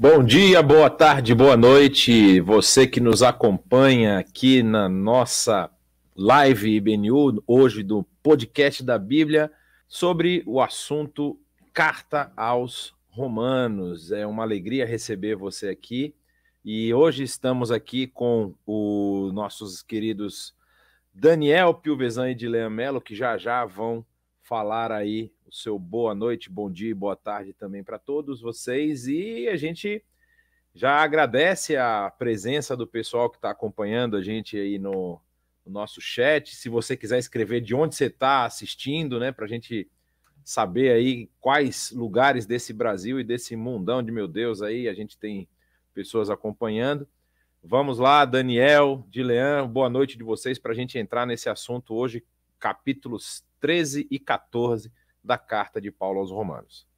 Bom dia, boa tarde, boa noite, você que nos acompanha aqui na nossa live IBNU, hoje do podcast da Bíblia, sobre o assunto Carta aos Romanos. É uma alegria receber você aqui e hoje estamos aqui com os nossos queridos Daniel Pilvesan e Dilean Mello, que já vão falar aí o seu boa noite, bom dia e boa tarde também para todos vocês. E a gente já agradece a presença do pessoal que está acompanhando a gente aí no nosso chat. Se você quiser escrever de onde você está assistindo, né, para a gente saber aí quais lugares desse Brasil e desse mundão de meu Deus aí a gente tem pessoas acompanhando. Vamos lá, Daniel, Dilean, boa noite de vocês para a gente entrar nesse assunto hoje, capítulos 13 e 14 da Carta de Paulo aos Romanos.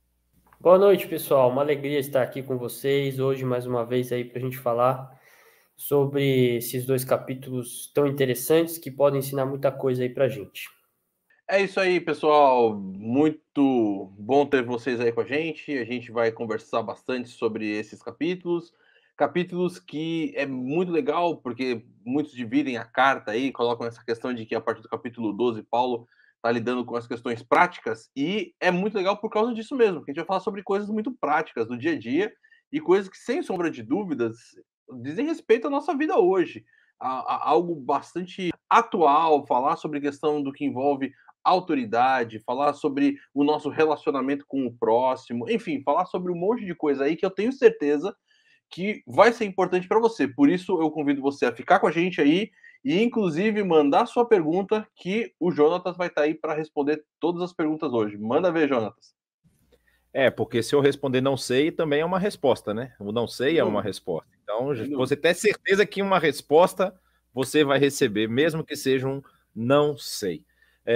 Boa noite, pessoal. Uma alegria estar aqui com vocês hoje, mais uma vez, aí para a gente falar sobre esses dois capítulos tão interessantes que podem ensinar muita coisa aí para a gente. É isso aí, pessoal. Muito bom ter vocês aí com a gente. A gente vai conversar bastante sobre esses capítulos. Capítulos que é muito legal, porque muitos dividem a carta aí, colocam essa questão de que a partir do capítulo 12, Paulo está lidando com as questões práticas, e é muito legal por causa disso mesmo, que a gente vai falar sobre coisas muito práticas do dia a dia, e coisas que, sem sombra de dúvidas, dizem respeito à nossa vida hoje. A algo bastante atual, falar sobre a questão do que envolve autoridade, falar sobre o nosso relacionamento com o próximo, enfim, falar sobre um monte de coisa aí que eu tenho certeza que vai ser importante para você. Por isso eu convido você a ficar com a gente aí e inclusive mandar sua pergunta, que o Jonatas vai estar aí para responder todas as perguntas hoje. Manda ver, Jonatas. Porque se eu responder não sei, também é uma resposta, né? O não sei é uma resposta. Então, você tem certeza que uma resposta você vai receber, mesmo que seja um não sei.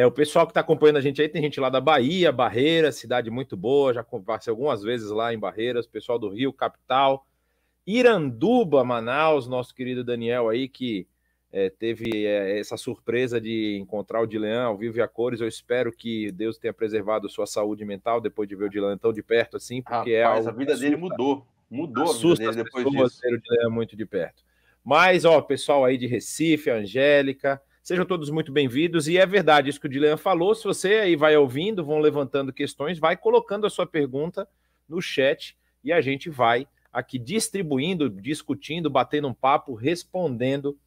O pessoal que está acompanhando a gente aí, tem gente lá da Bahia, Barreiras, cidade muito boa, já passei algumas vezes lá em Barreiras, pessoal do Rio, capital, Iranduba, Manaus, nosso querido Daniel aí, que teve essa surpresa de encontrar o Dilean ao vivo e a cores. Eu espero que Deus tenha preservado sua saúde mental depois de ver o Dilean tão de perto assim, porque Rapaz, a vida dele mudou a vida dele depois disso. Ver o Dilean muito de perto. Mas, pessoal aí de Recife, Angélica, sejam todos muito bem-vindos. E é verdade isso que o Dilean falou. Se você aí vai ouvindo, vão levantando questões, vai colocando a sua pergunta no chat e a gente vai aqui distribuindo, discutindo, batendo um papo, respondendo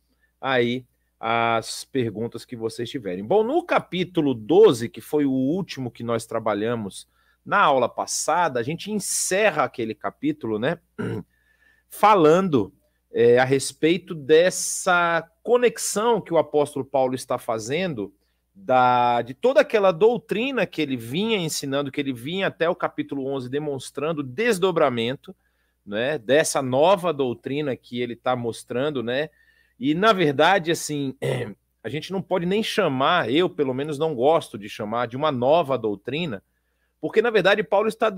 aí as perguntas que vocês tiverem. Bom, no capítulo 12, que foi o último que nós trabalhamos na aula passada, a gente encerra aquele capítulo, né, falando a respeito dessa conexão que o apóstolo Paulo está fazendo de toda aquela doutrina que ele vinha ensinando, que ele vinha até o capítulo 11 demonstrando desdobramento, né, dessa nova doutrina que ele está mostrando, né? E, na verdade, assim, a gente não pode nem chamar, eu, pelo menos, não gosto de chamar de uma nova doutrina, porque, na verdade, Paulo está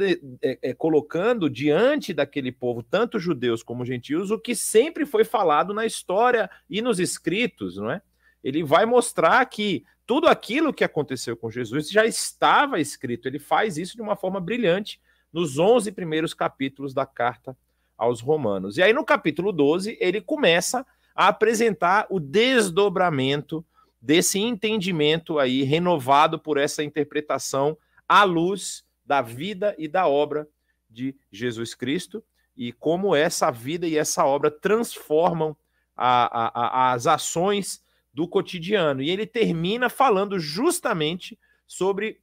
colocando diante daquele povo, tanto judeus como gentios, o que sempre foi falado na história e nos escritos, não é? Ele vai mostrar que tudo aquilo que aconteceu com Jesus já estava escrito. Ele faz isso de uma forma brilhante nos 11 primeiros capítulos da carta aos Romanos. E aí, no capítulo 12, ele começa a apresentar o desdobramento desse entendimento aí, renovado por essa interpretação à luz da vida e da obra de Jesus Cristo, e como essa vida e essa obra transformam as ações do cotidiano. E ele termina falando justamente sobre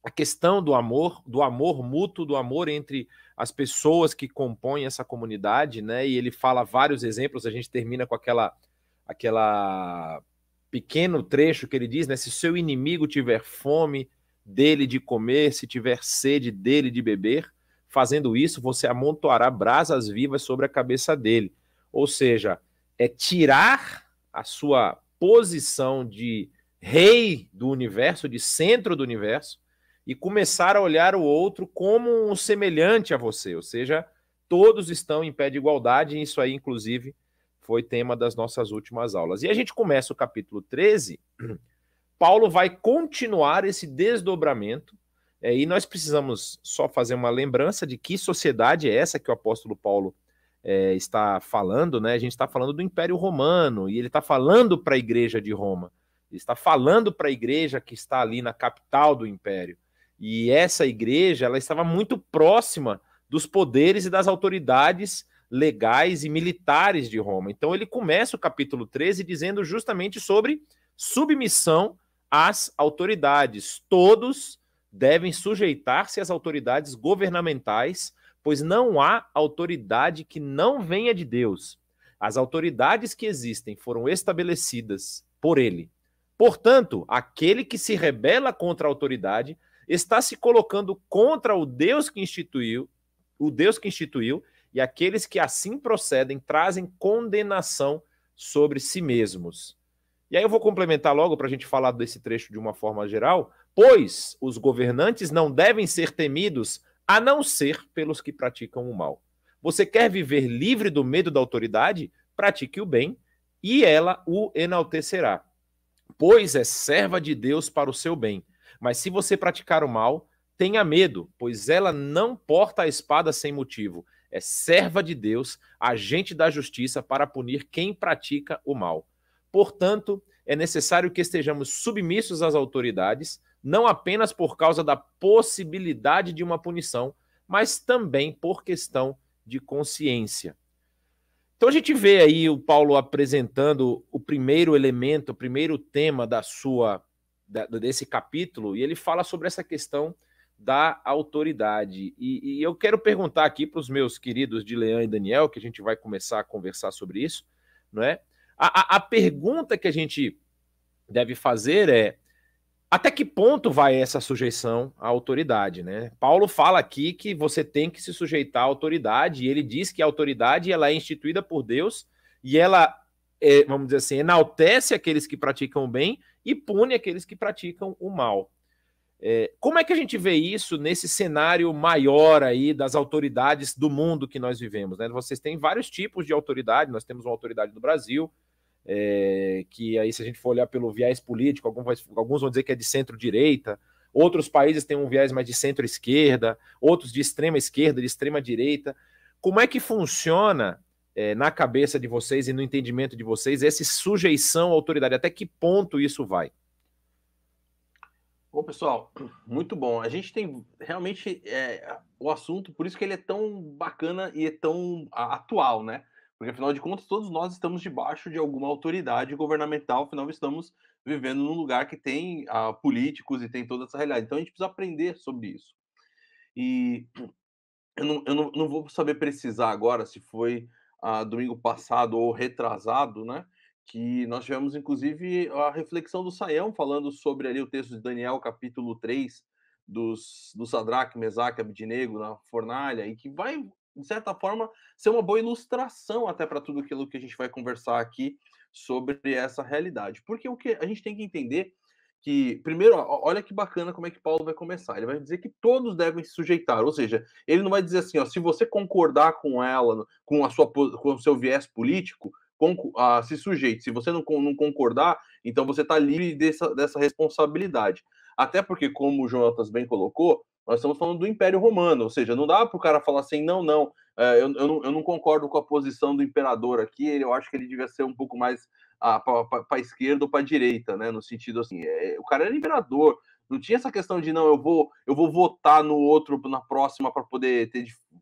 a questão do amor mútuo, do amor entre as pessoas que compõem essa comunidade, né? E ele fala vários exemplos, a gente termina com aquela pequeno trecho que ele diz, né? Se seu inimigo tiver fome, dele de comer, se tiver sede, dele de beber, fazendo isso, você amontoará brasas vivas sobre a cabeça dele. Ou seja, é tirar a sua posição de rei do universo, de centro do universo, e começar a olhar o outro como um semelhante a você, ou seja, todos estão em pé de igualdade, e isso aí, inclusive, foi tema das nossas últimas aulas. E a gente começa o capítulo 13, Paulo vai continuar esse desdobramento E nós precisamos só fazer uma lembrança de que sociedade é essa que o apóstolo Paulo está falando, né? A gente está falando do Império Romano, e ele está falando para a igreja de Roma. Ele está falando para a igreja que está ali na capital do Império. E essa igreja, ela estava muito próxima dos poderes e das autoridades legais e militares de Roma. Então ele começa o capítulo 13 dizendo justamente sobre submissão às autoridades. Todos devem sujeitar-se às autoridades governamentais, pois não há autoridade que não venha de Deus. As autoridades que existem foram estabelecidas por ele. Portanto, aquele que se rebela contra a autoridade está se colocando contra o Deus que instituiu, e aqueles que assim procedem trazem condenação sobre si mesmos. E aí eu vou complementar logo para a gente falar desse trecho de uma forma geral, pois os governantes não devem ser temidos a não ser pelos que praticam o mal. Você quer viver livre do medo da autoridade? Pratique o bem e ela o enaltecerá, pois é serva de Deus para o seu bem. Mas se você praticar o mal, tenha medo, pois ela não porta a espada sem motivo. É serva de Deus, agente da justiça para punir quem pratica o mal. Portanto, é necessário que estejamos submissos às autoridades, não apenas por causa da possibilidade de uma punição, mas também por questão de consciência. Então a gente vê aí o Paulo apresentando o primeiro elemento, o primeiro tema desse capítulo, e ele fala sobre essa questão da autoridade. E eu quero perguntar aqui para os meus queridos Dilean e Daniel, que a gente vai começar a conversar sobre isso, não é? A pergunta que a gente deve fazer é: até que ponto vai essa sujeição à autoridade, né? Paulo fala aqui que você tem que se sujeitar à autoridade, e ele diz que a autoridade ela é instituída por Deus e ela, vamos dizer assim, enaltece aqueles que praticam o bem e pune aqueles que praticam o mal. Como é que a gente vê isso nesse cenário maior aí das autoridades do mundo que nós vivemos, né? Vocês têm vários tipos de autoridade, nós temos uma autoridade no Brasil, que aí se a gente for olhar pelo viés político, alguns vão dizer que é de centro-direita, outros países têm um viés mais de centro-esquerda, outros de extrema esquerda, de extrema direita. Como é que funciona na cabeça de vocês e no entendimento de vocês essa sujeição à autoridade? Até que ponto isso vai? Bom, pessoal, muito bom. A gente tem realmente o assunto, por isso que ele é tão bacana e é tão atual, né? Porque, afinal de contas, todos nós estamos debaixo de alguma autoridade governamental, afinal, estamos vivendo num lugar que tem políticos e tem toda essa realidade. Então, a gente precisa aprender sobre isso. E eu não vou saber precisar agora se foi domingo passado ou retrasado, né? Que nós tivemos, inclusive, a reflexão do Saião, falando sobre ali o texto de Daniel, capítulo 3, do Sadraque, Mesaque, Abednego na fornalha, e que vai, de certa forma, ser uma boa ilustração até para tudo aquilo que a gente vai conversar aqui sobre essa realidade. Porque o que a gente tem que entender que, primeiro, olha que bacana como é que Paulo vai começar. Ele vai dizer que todos devem se sujeitar, ou seja, ele não vai dizer assim, ó, se você concordar com ela, com o seu viés político, se sujeite. Se você não concordar, então você está livre dessa responsabilidade. Até porque, como o Jonatas bem colocou, nós estamos falando do Império Romano, ou seja, não dá para o cara falar assim, não, eu não concordo com a posição do imperador aqui, eu acho que ele devia ser um pouco mais para a esquerda ou para a direita, né? No sentido assim, o cara era imperador, não tinha essa questão de não, eu vou votar no outro na próxima para poder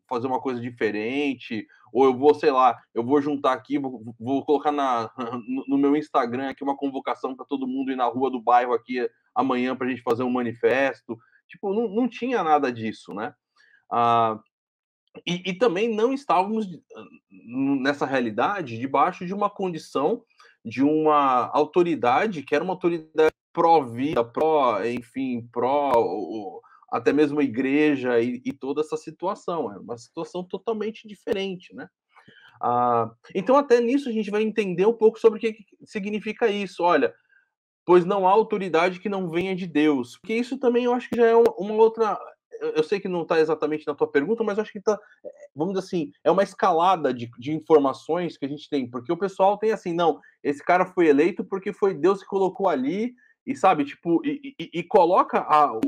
fazer uma coisa diferente, ou eu vou, sei lá, eu vou juntar aqui, vou colocar no meu Instagram aqui uma convocação para todo mundo ir na rua do bairro aqui amanhã para a gente fazer um manifesto. Tipo, não tinha nada disso, né? E também não estávamos nessa realidade debaixo de uma condição de uma autoridade que era uma autoridade pró-vida, enfim, até mesmo a igreja e toda essa situação. É uma situação totalmente diferente, né? Então, até nisso, a gente vai entender um pouco sobre o que significa isso. Olha, pois não há autoridade que não venha de Deus. Porque isso também eu acho que já é uma outra... Eu sei que não está exatamente na tua pergunta, mas eu acho que está, vamos dizer assim, é uma escalada de informações que a gente tem, porque o pessoal tem assim, não, esse cara foi eleito porque foi Deus que colocou ali, e sabe, tipo, e coloca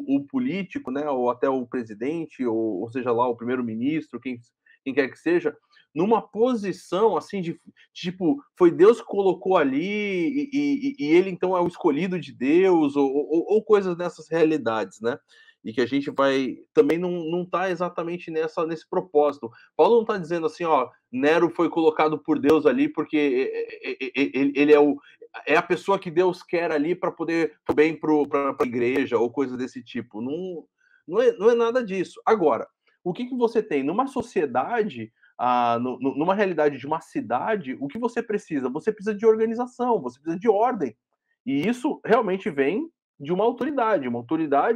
o político, né, ou até o presidente, ou seja lá, o primeiro-ministro, quem quer que seja, numa posição assim de tipo, foi Deus que colocou ali e ele então é o escolhido de Deus, ou coisas dessas realidades, né? E que a gente vai também não tá exatamente nesse propósito. Paulo não está dizendo assim, ó, Nero foi colocado por Deus ali porque ele é a pessoa que Deus quer ali para poder bem para a igreja ou coisa desse tipo. Não é nada disso. Agora, o que você tem numa sociedade, numa realidade de uma cidade, o que você precisa? Você precisa de organização, você precisa de ordem. E isso realmente vem de uma autoridade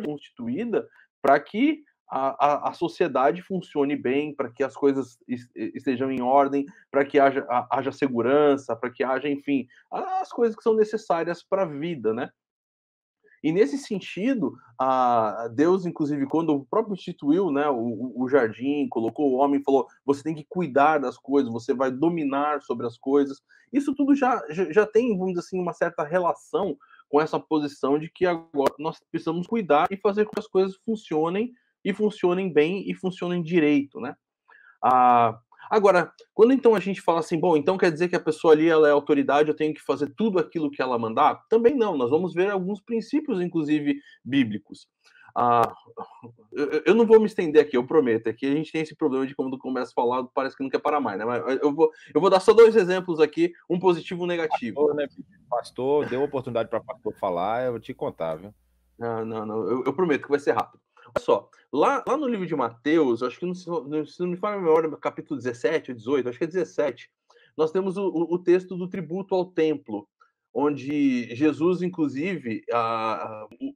constituída para que a sociedade funcione bem, para que as coisas estejam em ordem, para que haja segurança, para que haja, enfim, as coisas que são necessárias para a vida, né? E nesse sentido, Deus, inclusive, quando o próprio instituiu, né, o jardim, colocou o homem, falou: você tem que cuidar das coisas, você vai dominar sobre as coisas. Isso tudo já tem, vamos dizer assim, uma certa relação com essa posição de que agora nós precisamos cuidar e fazer com que as coisas funcionem, e funcionem bem, e funcionem direito, né? Agora, quando então a gente fala assim, bom, então quer dizer que a pessoa ali ela é autoridade, eu tenho que fazer tudo aquilo que ela mandar? Também não, nós vamos ver alguns princípios, inclusive, bíblicos. Eu não vou me estender aqui, eu prometo. Aqui a gente tem esse problema de quando começa a falar, parece que não quer parar mais, né? Mas eu vou dar só 2 exemplos aqui, um positivo e um negativo. Pastor, né? Pastor, deu oportunidade para pastor falar, eu vou te contar, viu? Não, eu prometo que vai ser rápido. Olha só, lá no livro de Mateus, acho que se não me falha a memória, capítulo 17 ou 18, acho que é 17, nós temos o texto do tributo ao templo, onde Jesus, inclusive,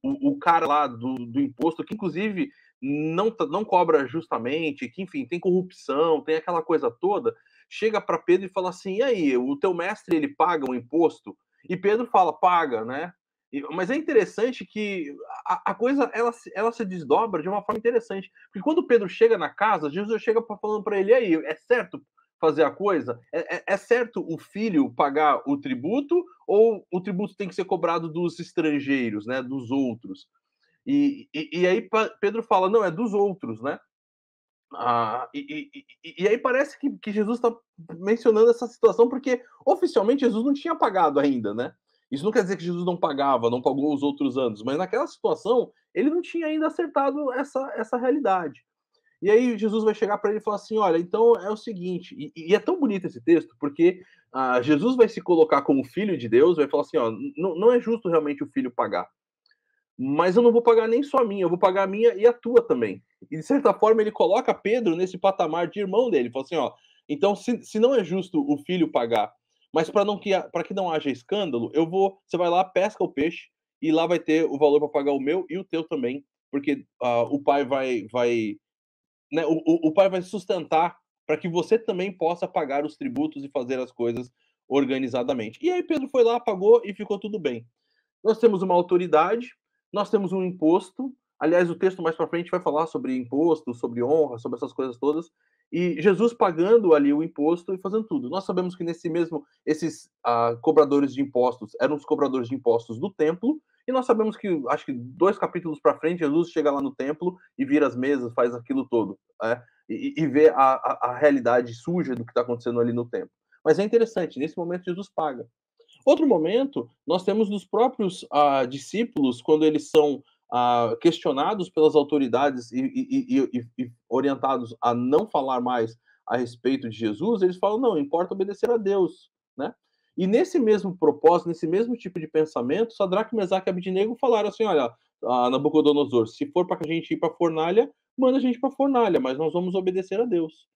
o cara lá do imposto, que inclusive não cobra justamente, que enfim, tem corrupção, tem aquela coisa toda, chega para Pedro e fala assim: e aí, o teu mestre ele paga o imposto? E Pedro fala: paga, né? Mas é interessante que a coisa ela se desdobra de uma forma interessante. Porque quando Pedro chega na casa, Jesus chega falando para ele: e aí, é certo fazer a coisa? É certo o filho pagar o tributo ou o tributo tem que ser cobrado dos estrangeiros, né, dos outros? E aí Pedro fala: não, é dos outros, né? E aí parece que Jesus está mencionando essa situação porque oficialmente Jesus não tinha pagado ainda, né? Isso não quer dizer que Jesus não pagava, não pagou os outros anos, mas naquela situação ele não tinha ainda acertado essa realidade. E aí Jesus vai chegar para ele e falar assim: olha, então é o seguinte, e é tão bonito esse texto, porque Jesus vai se colocar como filho de Deus, vai falar assim: ó, não é justo realmente o filho pagar, mas eu não vou pagar nem só a minha, eu vou pagar a minha e a tua também. E de certa forma ele coloca Pedro nesse patamar de irmão dele, fala assim: ó, então se não é justo o filho pagar, mas para que não haja escândalo, você vai lá, pesca o peixe e lá vai ter o valor para pagar o meu e o teu também, porque o pai vai né, o pai vai sustentar para que você também possa pagar os tributos e fazer as coisas organizadamente. E aí Pedro foi lá, pagou e ficou tudo bem. Nós temos uma autoridade, nós temos um imposto. Aliás, o texto mais para frente vai falar sobre imposto, sobre honra, sobre essas coisas todas. E Jesus pagando ali o imposto e fazendo tudo. Nós sabemos que esses cobradores de impostos eram os cobradores de impostos do templo. E nós sabemos que, acho que 2 capítulos para frente, Jesus chega lá no templo e vira as mesas, faz aquilo todo. Né? E vê a realidade suja do que está acontecendo ali no templo. Mas é interessante, nesse momento Jesus paga. Outro momento, nós temos dos próprios discípulos, quando eles são questionados pelas autoridades e orientados a não falar mais a respeito de Jesus, eles falam: não, importa obedecer a Deus, né? E nesse mesmo propósito, nesse mesmo tipo de pensamento, Sadraque, Mesaque e Abednego falaram assim: olha, Nabucodonosor, se for para a gente ir para a fornalha, manda a gente para a fornalha, mas nós vamos obedecer a Deus.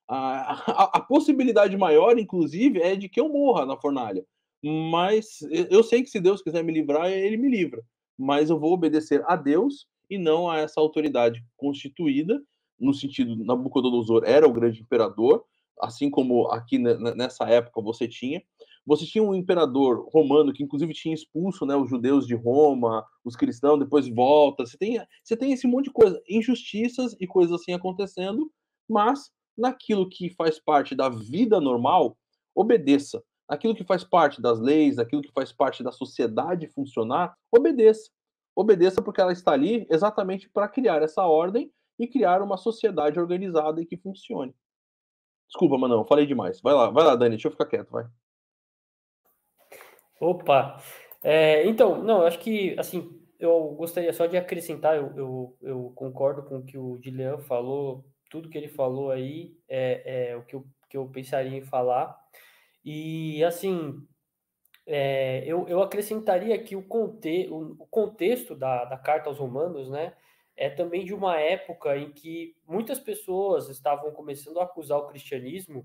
A possibilidade maior, inclusive, é de que eu morra na fornalha. Mas eu sei que se Deus quiser me livrar, ele me livra. Mas eu vou obedecer a Deus e não a essa autoridade constituída, no sentido, Nabucodonosor era o grande imperador, assim como aqui nessa época você tinha. Você tinha um imperador romano que, inclusive, tinha expulso, né, os judeus de Roma, os cristãos, depois volta. Você tem esse monte de coisa, injustiças e coisas assim acontecendo, mas naquilo que faz parte da vida normal, obedeça. aquilo que faz parte das leis, aquilo que faz parte da sociedade funcionar, obedeça. Obedeça porque ela está ali exatamente para criar essa ordem e criar uma sociedade organizada e que funcione. Desculpa, Manão, falei demais. Vai lá, Dani, deixa eu ficar quieto, vai. Opa! Então, não, eu acho que, assim, eu gostaria só de acrescentar, eu concordo com o que o Dilian falou, tudo que ele falou aí é o que eu pensaria em falar. E, assim, eu acrescentaria que o contexto da Carta aos Romanos, né, é também de uma época em que muitas pessoas estavam começando a acusar o cristianismo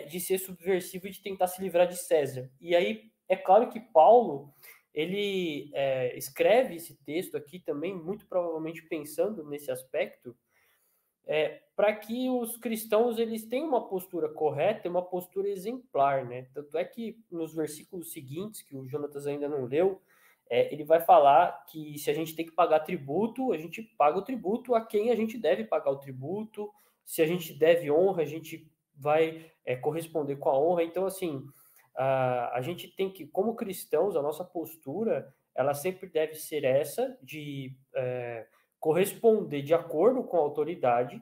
de ser subversivo e de tentar se livrar de César. E aí, é claro que Paulo, ele escreve esse texto aqui também, muito provavelmente pensando nesse aspecto, para que os cristãos eles tenham uma postura correta, uma postura exemplar, né? Tanto é que nos versículos seguintes, que o Jonatas ainda não leu, ele vai falar que se a gente tem que pagar tributo, a gente paga o tributo a quem a gente deve pagar o tributo, se a gente deve honra, a gente vai corresponder com a honra. Então, assim, a gente tem que, como cristãos, a nossa postura, ela sempre deve ser essa, de corresponder de acordo com a autoridade,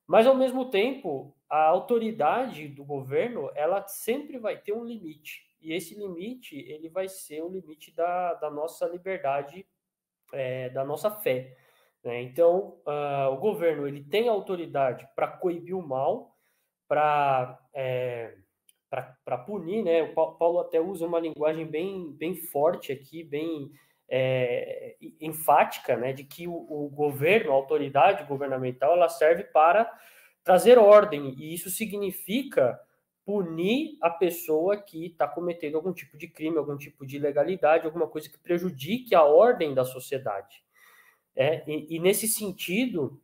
mas ao mesmo tempo, a autoridade do governo, ela sempre vai ter um limite. E esse limite, ele vai ser o limite da nossa liberdade, da nossa fé. Né? Então, o governo, ele tem autoridade para coibir o mal, para punir, né? O Paulo até usa uma linguagem bem forte aqui, bem enfática, né? De que o governo, a autoridade governamental, ela serve para trazer ordem, e isso significa punir a pessoa que está cometendo algum tipo de crime, algum tipo de ilegalidade, alguma coisa que prejudique a ordem da sociedade. E nesse sentido,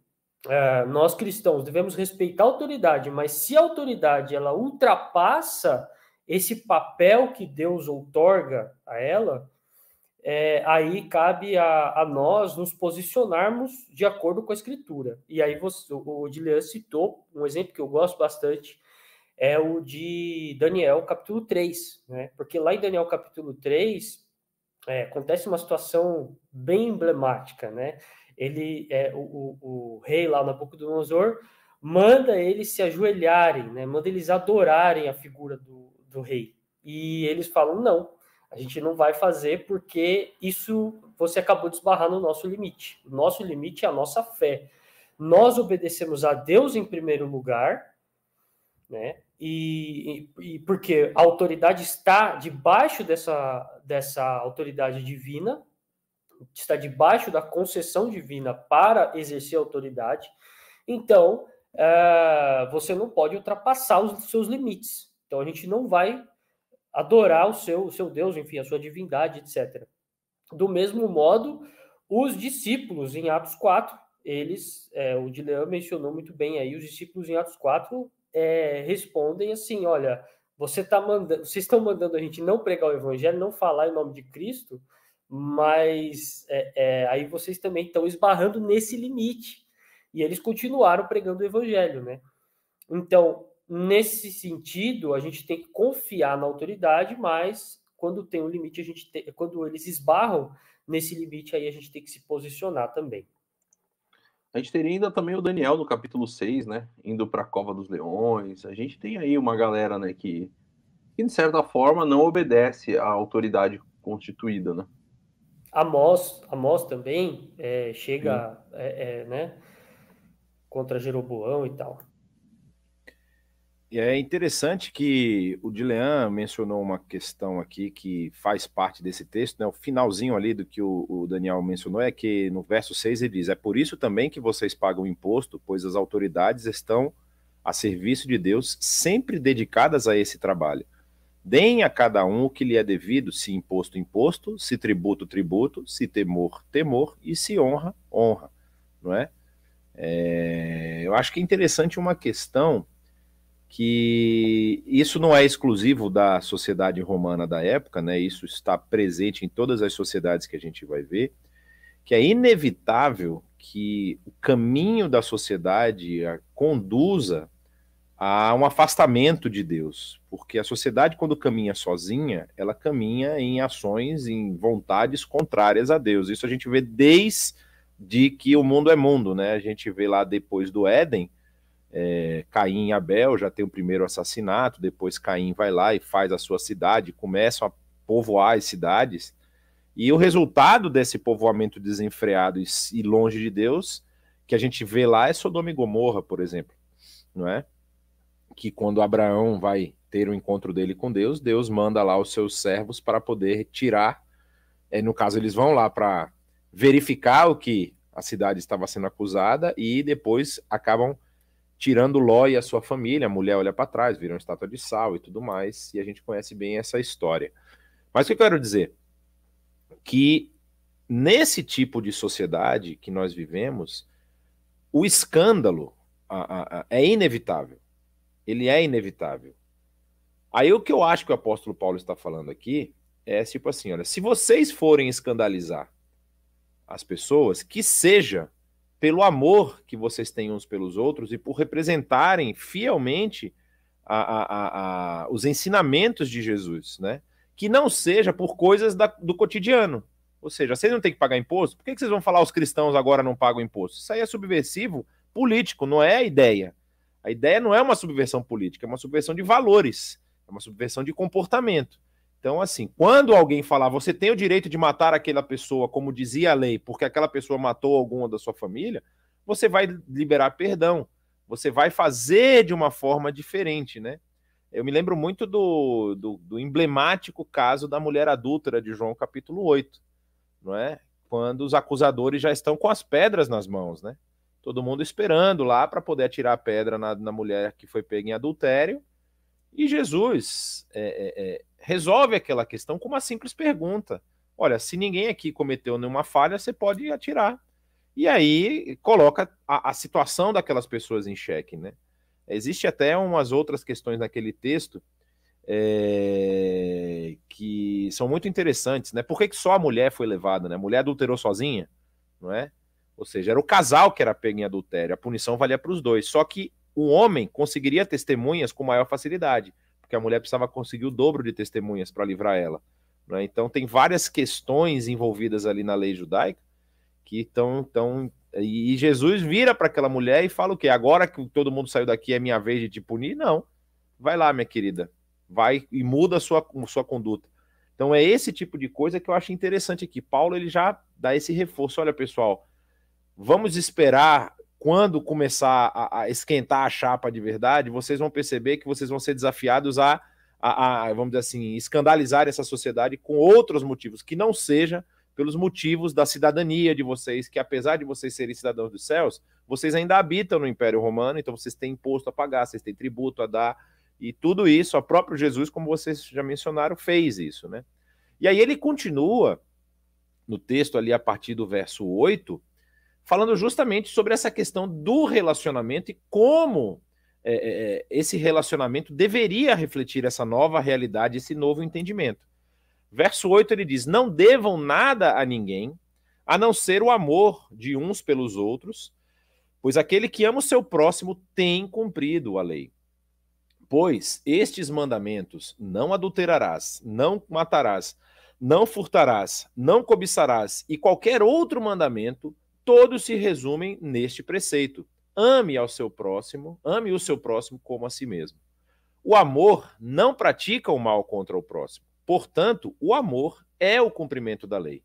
nós cristãos devemos respeitar a autoridade, mas se a autoridade ela ultrapassa esse papel que Deus outorga a ela, aí cabe a nós nos posicionarmos de acordo com a Escritura. E aí o Dilian citou um exemplo que eu gosto bastante, é o de Daniel capítulo 3, né? Porque lá em Daniel capítulo 3 acontece uma situação bem emblemática, né? O rei lá, Nabucodonosor, manda eles se ajoelharem, né? Manda eles adorarem a figura do rei. E eles falam, não, a gente não vai fazer porque isso você acabou de esbarrar no nosso limite. O nosso limite é a nossa fé. Nós obedecemos a Deus em primeiro lugar, né? E porque a autoridade está debaixo dessa autoridade divina, está debaixo da concessão divina para exercer a autoridade. Então, você não pode ultrapassar os seus limites. Então, a gente não vai adorar o seu Deus, enfim, a sua divindade, etc. Do mesmo modo, os discípulos em Atos 4, o Dilean mencionou muito bem aí, os discípulos em Atos 4 respondem assim, olha, vocês estão mandando a gente não pregar o evangelho, não falar em nome de Cristo, mas aí vocês também estão esbarrando nesse limite. E eles continuaram pregando o evangelho, né? Então, nesse sentido, a gente tem que confiar na autoridade, mas quando tem um limite, quando eles esbarram nesse limite, aí a gente tem que se posicionar também. A gente teria ainda também o Daniel no capítulo 6, né? Indo para a Cova dos Leões. A gente tem aí uma galera, né, que de certa forma não obedece à autoridade constituída, né? Amós também chega, né, contra Jeroboão e tal. E é interessante que o Dilean mencionou uma questão aqui que faz parte desse texto, né? O finalzinho ali do que o Daniel mencionou é que no verso 6 ele diz: é por isso também que vocês pagam imposto, pois as autoridades estão a serviço de Deus, sempre dedicadas a esse trabalho. Deem a cada um o que lhe é devido, se imposto, imposto, se tributo, tributo, se temor, temor, e se honra, honra, não é? Eu acho que é interessante uma questão que isso não é exclusivo da sociedade romana da época, né? Isso está presente em todas as sociedades que a gente vai ver, que é inevitável que o caminho da sociedade conduza há um afastamento de Deus, porque a sociedade, quando caminha sozinha, ela caminha em ações, em vontades contrárias a Deus. Isso a gente vê desde que o mundo é mundo, né? A gente vê lá depois do Éden, Caim e Abel já tem o primeiro assassinato, depois Caim vai lá e faz a sua cidade, começam a povoar as cidades, e o resultado desse povoamento desenfreado e longe de Deus, que a gente vê lá, é Sodoma e Gomorra, por exemplo, não é? Que quando Abraão vai ter o encontro dele com Deus, Deus manda lá os seus servos para poder tirar, no caso eles vão lá para verificar o que a cidade estava sendo acusada, e depois acabam tirando Ló e a sua família. A mulher olha para trás, vira uma estátua de sal e tudo mais, e a gente conhece bem essa história. Mas o que eu quero dizer? Que nesse tipo de sociedade que nós vivemos, o escândalo é inevitável. Ele é inevitável. Aí o que eu acho que o apóstolo Paulo está falando aqui é tipo assim, olha, se vocês forem escandalizar as pessoas, que seja pelo amor que vocês têm uns pelos outros e por representarem fielmente os ensinamentos de Jesus, né? Que não seja por coisas do cotidiano. Ou seja, vocês não têm que pagar imposto? Por que vocês vão falar os cristãos agora não pagam imposto? Isso aí é subversivo político, não é a ideia. A ideia não é uma subversão política, é uma subversão de valores, é uma subversão de comportamento. Então, assim, quando alguém falar, você tem o direito de matar aquela pessoa, como dizia a lei, porque aquela pessoa matou alguma da sua família, você vai liberar perdão, você vai fazer de uma forma diferente, né? Eu me lembro muito do emblemático caso da mulher adúltera de João capítulo 8, não é? Quando os acusadores já estão com as pedras nas mãos, né? Todo mundo esperando lá para poder atirar a pedra na mulher que foi pega em adultério. E Jesus resolve aquela questão com uma simples pergunta. Olha, se ninguém aqui cometeu nenhuma falha, você pode atirar. E aí coloca a situação daquelas pessoas em xeque, né? Existe até umas outras questões naquele texto que são muito interessantes, né? Por que só a mulher foi levada, né? A mulher adulterou sozinha, não é? Ou seja, era o casal que era pego em adultério, a punição valia para os dois. Só que o homem conseguiria testemunhas com maior facilidade, porque a mulher precisava conseguir o dobro de testemunhas para livrar ela, não é? Então tem várias questões envolvidas ali na lei judaica que estão... E Jesus vira para aquela mulher e fala o quê? Agora que todo mundo saiu daqui é minha vez de te punir? Não. Vai lá, minha querida. Vai e muda a sua conduta. Então é esse tipo de coisa que eu acho interessante aqui. Paulo ele já dá esse reforço. Olha, pessoal, vamos esperar quando começar a esquentar a chapa de verdade, vocês vão perceber que vocês vão ser desafiados vamos dizer assim, escandalizar essa sociedade com outros motivos, que não seja pelos motivos da cidadania de vocês, que apesar de vocês serem cidadãos dos céus, vocês ainda habitam no Império Romano, então vocês têm imposto a pagar, vocês têm tributo a dar, e tudo isso, o próprio Jesus, como vocês já mencionaram, fez isso, né? E aí ele continua no texto ali a partir do verso 8, falando justamente sobre essa questão do relacionamento e como esse relacionamento deveria refletir essa nova realidade, esse novo entendimento. Verso 8 ele diz, não devam nada a ninguém, a não ser o amor de uns pelos outros, pois aquele que ama o seu próximo tem cumprido a lei. Pois estes mandamentos, não adulterarás, não matarás, não furtarás, não cobiçarás e qualquer outro mandamento, todos se resumem neste preceito. Ame o seu próximo como a si mesmo. O amor não pratica o mal contra o próximo. Portanto, o amor é o cumprimento da lei.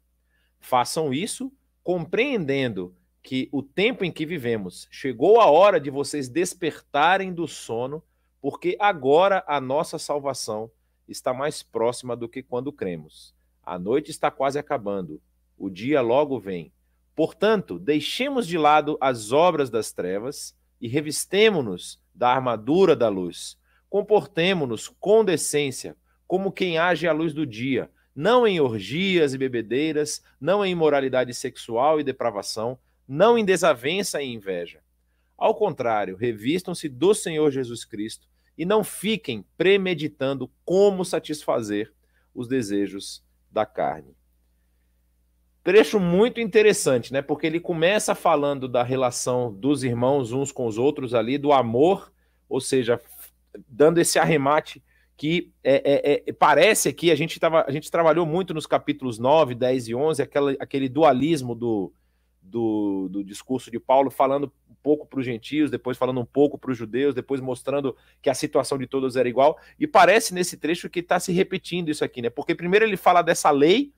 Façam isso compreendendo que o tempo em que vivemos chegou a hora de vocês despertarem do sono, porque agora a nossa salvação está mais próxima do que quando cremos. A noite está quase acabando, o dia logo vem. Portanto, deixemos de lado as obras das trevas e revistemo-nos da armadura da luz. Comportemo-nos com decência, como quem age à luz do dia, não em orgias e bebedeiras, não em imoralidade sexual e depravação, não em desavença e inveja. Ao contrário, revistam-se do Senhor Jesus Cristo e não fiquem premeditando como satisfazer os desejos da carne. Trecho muito interessante, né? Porque ele começa falando da relação dos irmãos uns com os outros ali, do amor, ou seja, dando esse arremate que parece que a gente trabalhou muito nos capítulos 9, 10 e 11, aquele dualismo do discurso de Paulo, falando um pouco para os gentios, depois falando um pouco para os judeus, depois mostrando que a situação de todos era igual, e parece nesse trecho que está se repetindo isso aqui, né? Porque primeiro ele fala dessa lei,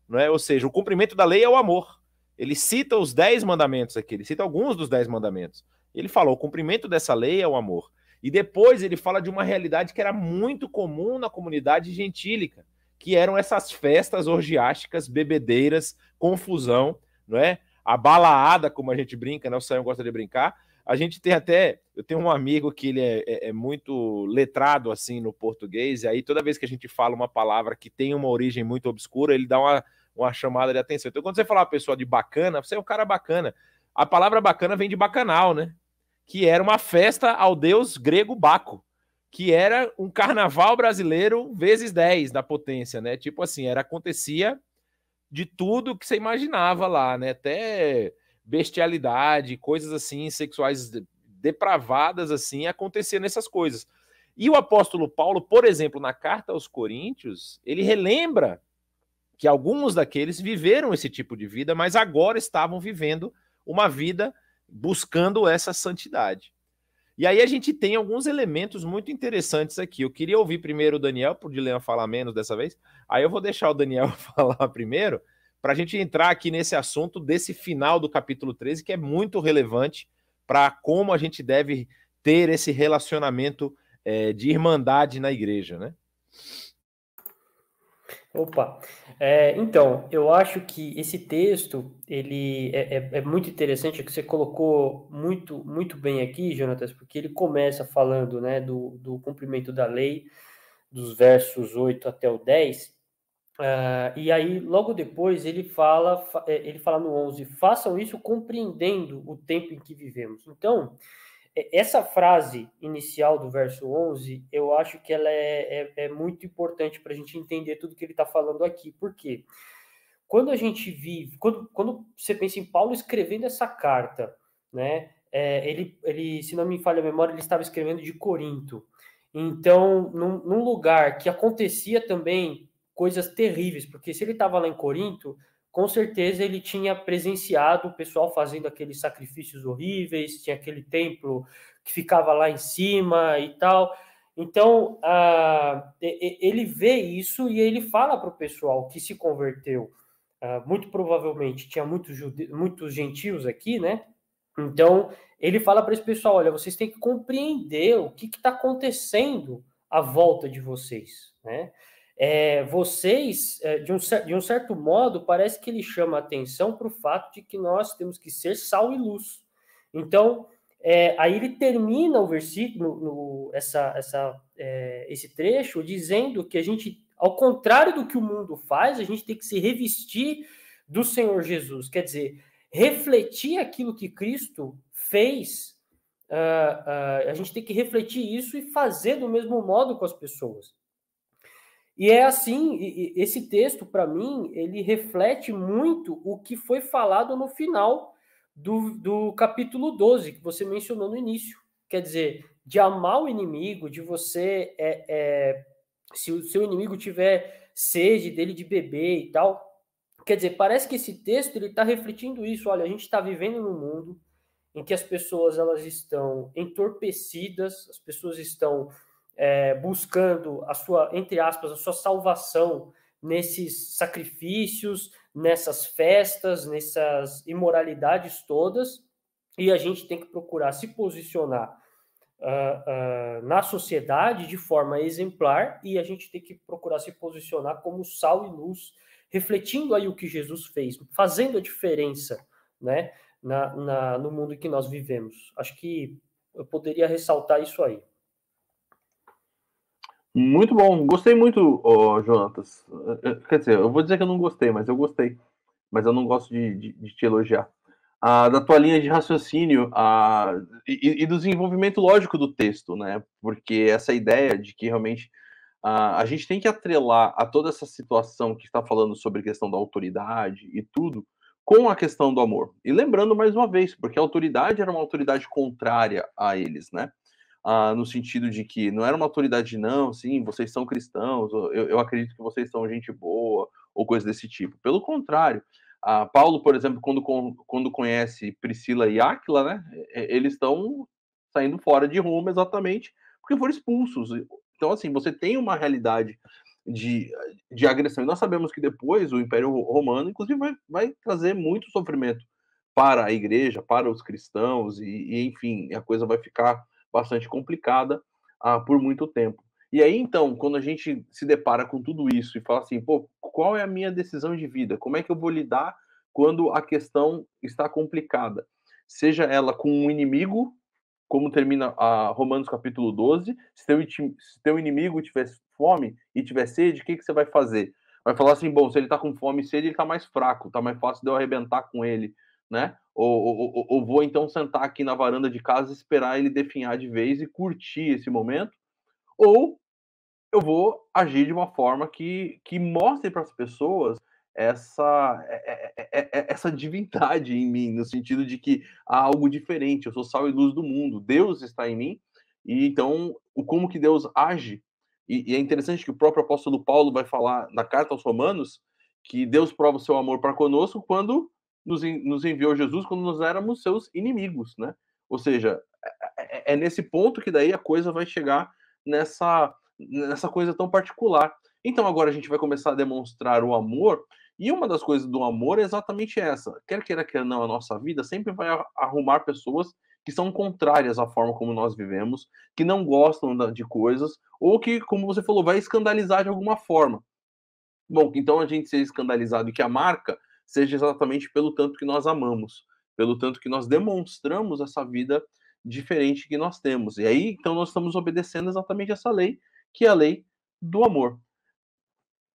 não é? Ou seja, o cumprimento da lei é o amor. Ele cita os 10 mandamentos aqui, ele cita alguns dos 10 mandamentos. Ele fala, o cumprimento dessa lei é o amor. E depois ele fala de uma realidade que era muito comum na comunidade gentílica, que eram essas festas orgiásticas, bebedeiras, confusão, não é? A balaada, como a gente brinca, né? O Sayão gosta de brincar. A gente tem até... Eu tenho um amigo que ele é muito letrado, assim, no português, e aí toda vez que a gente fala uma palavra que tem uma origem muito obscura, ele dá uma chamada de atenção. Então, quando você fala uma pessoa de bacana, você é um cara bacana. A palavra bacana vem de bacanal, né? Que era uma festa ao deus grego Baco, que era um carnaval brasileiro vezes 10 da potência, né? Tipo assim, acontecia de tudo que você imaginava lá, né? Até bestialidade, coisas assim, sexuais depravadas, assim, acontecia nessas coisas. E o apóstolo Paulo, por exemplo, na carta aos Coríntios, ele relembra que alguns daqueles viveram esse tipo de vida, mas agora estavam vivendo uma vida buscando essa santidade. E aí a gente tem alguns elementos muito interessantes aqui. Eu queria ouvir primeiro o Daniel, por Dilean falar menos dessa vez. Aí eu vou deixar o Daniel falar primeiro, para a gente entrar aqui nesse assunto desse final do capítulo 13, que é muito relevante para como a gente deve ter esse relacionamento de irmandade na igreja, né? Opa, então, eu acho que esse texto, ele é muito interessante, que você colocou muito, muito bem aqui, Jonatas, porque ele começa falando, né, do cumprimento da lei, dos versos 8 até o 10, e aí, logo depois, ele fala no 11, façam isso compreendendo o tempo em que vivemos. Então, essa frase inicial do verso 11, eu acho que ela é muito importante para a gente entender tudo que ele está falando aqui. Por quê? Quando a gente vive, quando você pensa em Paulo escrevendo essa carta, né? Ele, se não me falha a memória, ele estava escrevendo de Corinto. Então, num lugar que acontecia também coisas terríveis, porque se ele estava lá em Corinto, com certeza ele tinha presenciado o pessoal fazendo aqueles sacrifícios horríveis, tinha aquele templo que ficava lá em cima e tal. Então, ele vê isso e ele fala para o pessoal que se converteu. Muito provavelmente tinha muitos gentios aqui, né? Então, ele fala para esse pessoal, olha, vocês têm que compreender o que está acontecendo à volta de vocês, né? Vocês, de um certo modo, parece que ele chama a atenção para o fato de que nós temos que ser sal e luz. Então, aí ele termina o versículo, esse trecho, dizendo que a gente, ao contrário do que o mundo faz, a gente tem que se revestir do Senhor Jesus. Quer dizer, refletir aquilo que Cristo fez, a gente tem que refletir isso e fazer do mesmo modo com as pessoas. E é assim, esse texto, para mim, ele reflete muito o que foi falado no final do capítulo 12, que você mencionou no início. Quer dizer, de amar o inimigo, de você, se o seu inimigo tiver sede dele de beber e tal. Quer dizer, parece que esse texto está refletindo isso. Olha, a gente está vivendo num mundo em que as pessoas elas estão entorpecidas, as pessoas estão buscando a sua, entre aspas, a sua salvação nesses sacrifícios, nessas festas, nessas imoralidades todas, e a gente tem que procurar se posicionar na sociedade de forma exemplar, e a gente tem que procurar se posicionar como sal e luz, refletindo aí o que Jesus fez, fazendo a diferença, né, no mundo em que nós vivemos. Acho que eu poderia ressaltar isso aí. Muito bom, gostei muito, Jonatas. Quer dizer, eu vou dizer que eu não gostei, mas eu gostei. Mas eu não gosto de te elogiar. Da tua linha de raciocínio e do desenvolvimento lógico do texto, né? Porque essa ideia de que realmente a gente tem que atrelar a toda essa situação que está falando sobre a questão da autoridade e tudo, com a questão do amor. E lembrando mais uma vez, porque a autoridade era uma autoridade contrária a eles, né? no sentido de que não era uma autoridade, não, sim, vocês são cristãos, eu acredito que vocês são gente boa, ou coisa desse tipo. Pelo contrário, Paulo, por exemplo, quando conhece Priscila e Áquila, né, eles estão saindo fora de Roma exatamente porque foram expulsos. Então, assim, você tem uma realidade de agressão. E nós sabemos que depois o Império Romano, inclusive, vai trazer muito sofrimento para a igreja, para os cristãos, enfim, a coisa vai ficar bastante complicada por muito tempo. E aí, então, quando a gente se depara com tudo isso e fala assim, pô, qual é a minha decisão de vida? Como é que eu vou lidar quando a questão está complicada? Seja ela com um inimigo, como termina Romanos capítulo 12, se teu inimigo tiver fome e tiver sede, o que você vai fazer? Vai falar assim, bom, se ele está com fome e sede, ele está mais fraco, está mais fácil de eu arrebentar com ele, né? Ou vou então sentar aqui na varanda de casa e esperar ele definhar de vez e curtir esse momento, ou eu vou agir de uma forma que mostre para as pessoas essa divindade em mim, no sentido de que há algo diferente, eu sou sal e luz do mundo, Deus está em mim, e então como que Deus age, e é interessante que o próprio apóstolo Paulo vai falar na carta aos Romanos, que Deus prova o seu amor para conosco quando nos enviou Jesus, quando nós éramos seus inimigos, né? Ou seja, é nesse ponto que daí a coisa vai chegar nessa coisa tão particular. Então agora a gente vai começar a demonstrar o amor, e uma das coisas do amor é exatamente essa. Quer queira, quer não, a nossa vida sempre vai arrumar pessoas que são contrárias à forma como nós vivemos, que não gostam de coisas, ou que, como você falou, vai escandalizar de alguma forma. Bom, então a gente ser escandalizado e que a marca seja exatamente pelo tanto que nós amamos, pelo tanto que nós demonstramos essa vida diferente que nós temos. E aí, então, nós estamos obedecendo exatamente essa lei, que é a lei do amor.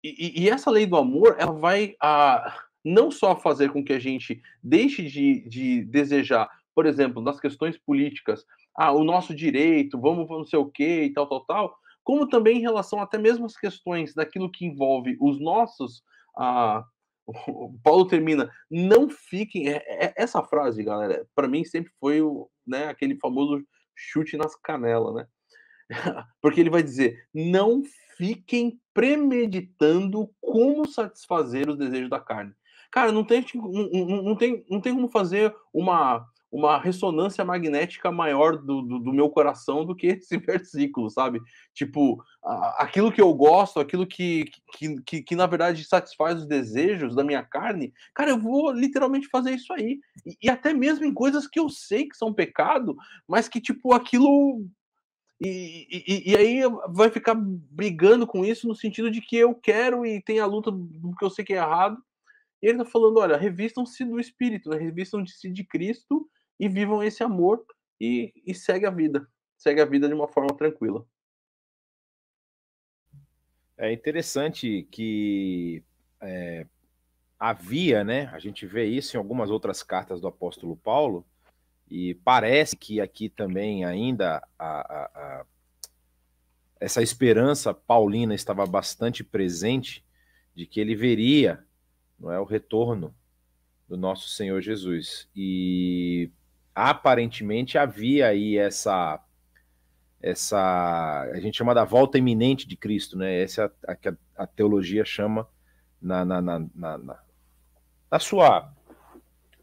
E essa lei do amor, ela vai não só fazer com que a gente deixe de desejar, por exemplo, nas questões políticas, o nosso direito, vamos não sei o quê e tal, como também em relação até mesmo às questões daquilo que envolve os nossos. O Paulo termina, não fiquem. Essa frase, galera, para mim sempre foi aquele famoso chute nas canelas, né? Porque ele vai dizer: não fiquem premeditando como satisfazer os desejos da carne. Cara, não tem como fazer uma ressonância magnética maior do meu coração do que esse versículo, sabe? Tipo, aquilo que eu gosto, aquilo que na verdade satisfaz os desejos da minha carne, cara, eu vou literalmente fazer isso aí. E até mesmo em coisas que eu sei que são pecado, mas que, tipo, aquilo. E aí vai ficar brigando com isso no sentido de que eu quero e tem a luta do que eu sei que é errado. E ele tá falando, olha, revistam-se do Espírito, né? Revistam-se de Cristo e vivam esse amor e segue a vida. Segue a vida de uma forma tranquila. É interessante que havia, né? A gente vê isso em algumas outras cartas do apóstolo Paulo, e parece que aqui também ainda essa esperança paulina estava bastante presente de que ele veria, não é, o retorno do nosso Senhor Jesus. E aparentemente havia aí essa a gente chama da volta iminente de Cristo, né? Essa é a teologia chama na sua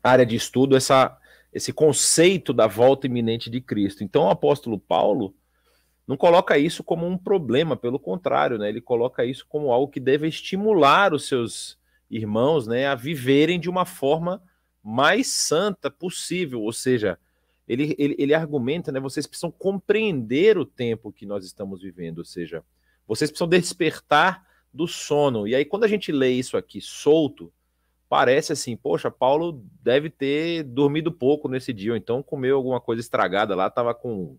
área de estudo esse conceito da volta iminente de Cristo. Então o apóstolo Paulo não coloca isso como um problema, pelo contrário, né? Ele coloca isso como algo que deve estimular os seus irmãos, né, a viverem de uma forma mais santa possível, ou seja, ele argumenta, né, vocês precisam compreender o tempo que nós estamos vivendo, ou seja, vocês precisam despertar do sono. E aí quando a gente lê isso aqui solto, parece assim, poxa, Paulo deve ter dormido pouco nesse dia, ou então comeu alguma coisa estragada lá, estava com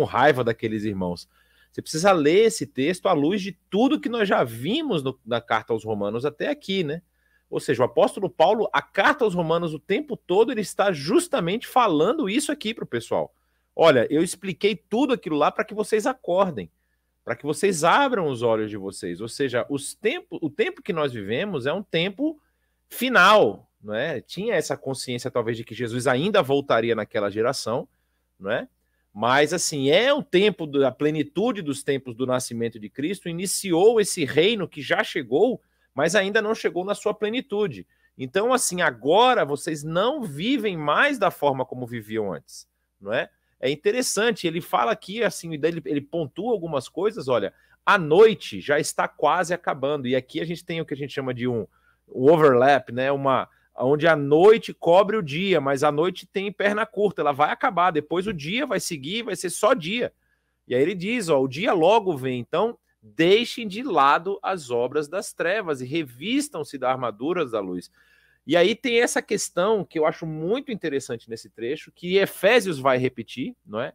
raiva daqueles irmãos. Você precisa ler esse texto à luz de tudo que nós já vimos na carta aos Romanos até aqui, né? Ou seja, o apóstolo Paulo, a carta aos Romanos o tempo todo, ele está justamente falando isso aqui para o pessoal. Olha, eu expliquei tudo aquilo lá para que vocês acordem, para que vocês abram os olhos de vocês. Ou seja, o tempo que nós vivemos é um tempo final, não é? Tinha essa consciência talvez de que Jesus ainda voltaria naquela geração, não é? Mas, assim, é o tempo da plenitude dos tempos do nascimento de Cristo, iniciou esse reino que já chegou, mas ainda não chegou na sua plenitude. Então, assim, agora vocês não vivem mais da forma como viviam antes, não é? É interessante, ele fala aqui, assim, ele pontua algumas coisas, olha, a noite já está quase acabando, e aqui a gente tem o que a gente chama de um overlap, né? Onde a noite cobre o dia, mas a noite tem perna curta, ela vai acabar, depois o dia vai seguir, vai ser só dia. E aí ele diz, ó, o dia logo vem, então deixem de lado as obras das trevas e revistam-se da armadura da luz. E aí tem essa questão que eu acho muito interessante nesse trecho, que Efésios vai repetir, não é?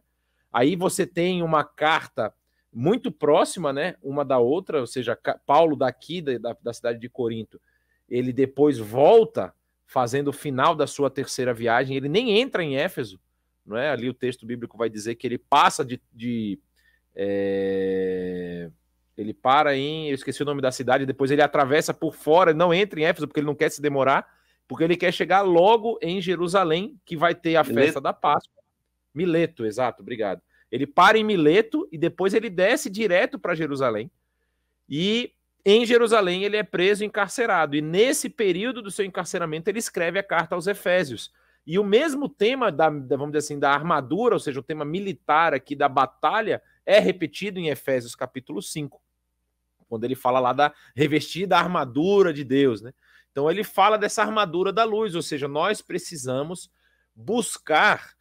Aí você tem uma carta muito próxima, né, uma da outra, ou seja, Paulo daqui da cidade de Corinto, ele depois volta fazendo o final da sua terceira viagem, ele nem entra em Éfeso, não é? Ali o texto bíblico vai dizer que ele passa ele para eu esqueci o nome da cidade, depois ele atravessa por fora, não entra em Éfeso porque ele não quer se demorar, porque ele quer chegar logo em Jerusalém, que vai ter a festa da Páscoa. Mileto, exato, obrigado. Ele para em Mileto e depois ele desce direto para Jerusalém. E em Jerusalém ele é preso e encarcerado. E nesse período do seu encarceramento ele escreve a carta aos Efésios. E o mesmo tema vamos dizer assim, da armadura, ou seja, o tema militar aqui da batalha, é repetido em Efésios capítulo 5, quando ele fala lá da revestida armadura de Deus, né? Então ele fala dessa armadura da luz, ou seja, nós precisamos buscar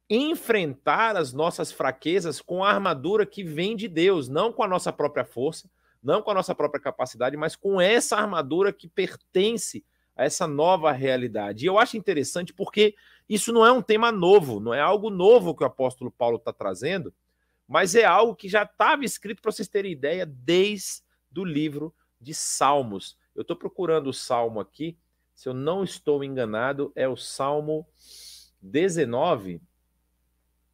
enfrentar as nossas fraquezas com a armadura que vem de Deus, não com a nossa própria força, não com a nossa própria capacidade, mas com essa armadura que pertence a essa nova realidade. E eu acho interessante porque isso não é um tema novo, não é algo novo que o apóstolo Paulo está trazendo, mas é algo que já estava escrito, para vocês terem ideia, desde o livro de Salmos. Eu estou procurando o Salmo aqui, se eu não estou enganado, é o Salmo 19.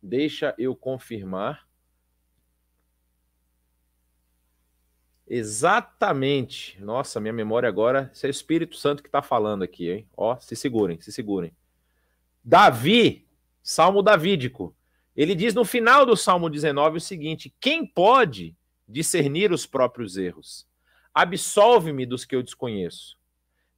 Deixa eu confirmar. Exatamente. Nossa, minha memória agora, isso é o Espírito Santo que está falando aqui, hein? Ó, se segurem, se segurem. Davi, Salmo davídico, ele diz no final do Salmo 19 o seguinte: quem pode discernir os próprios erros? Absolve-me dos que eu desconheço.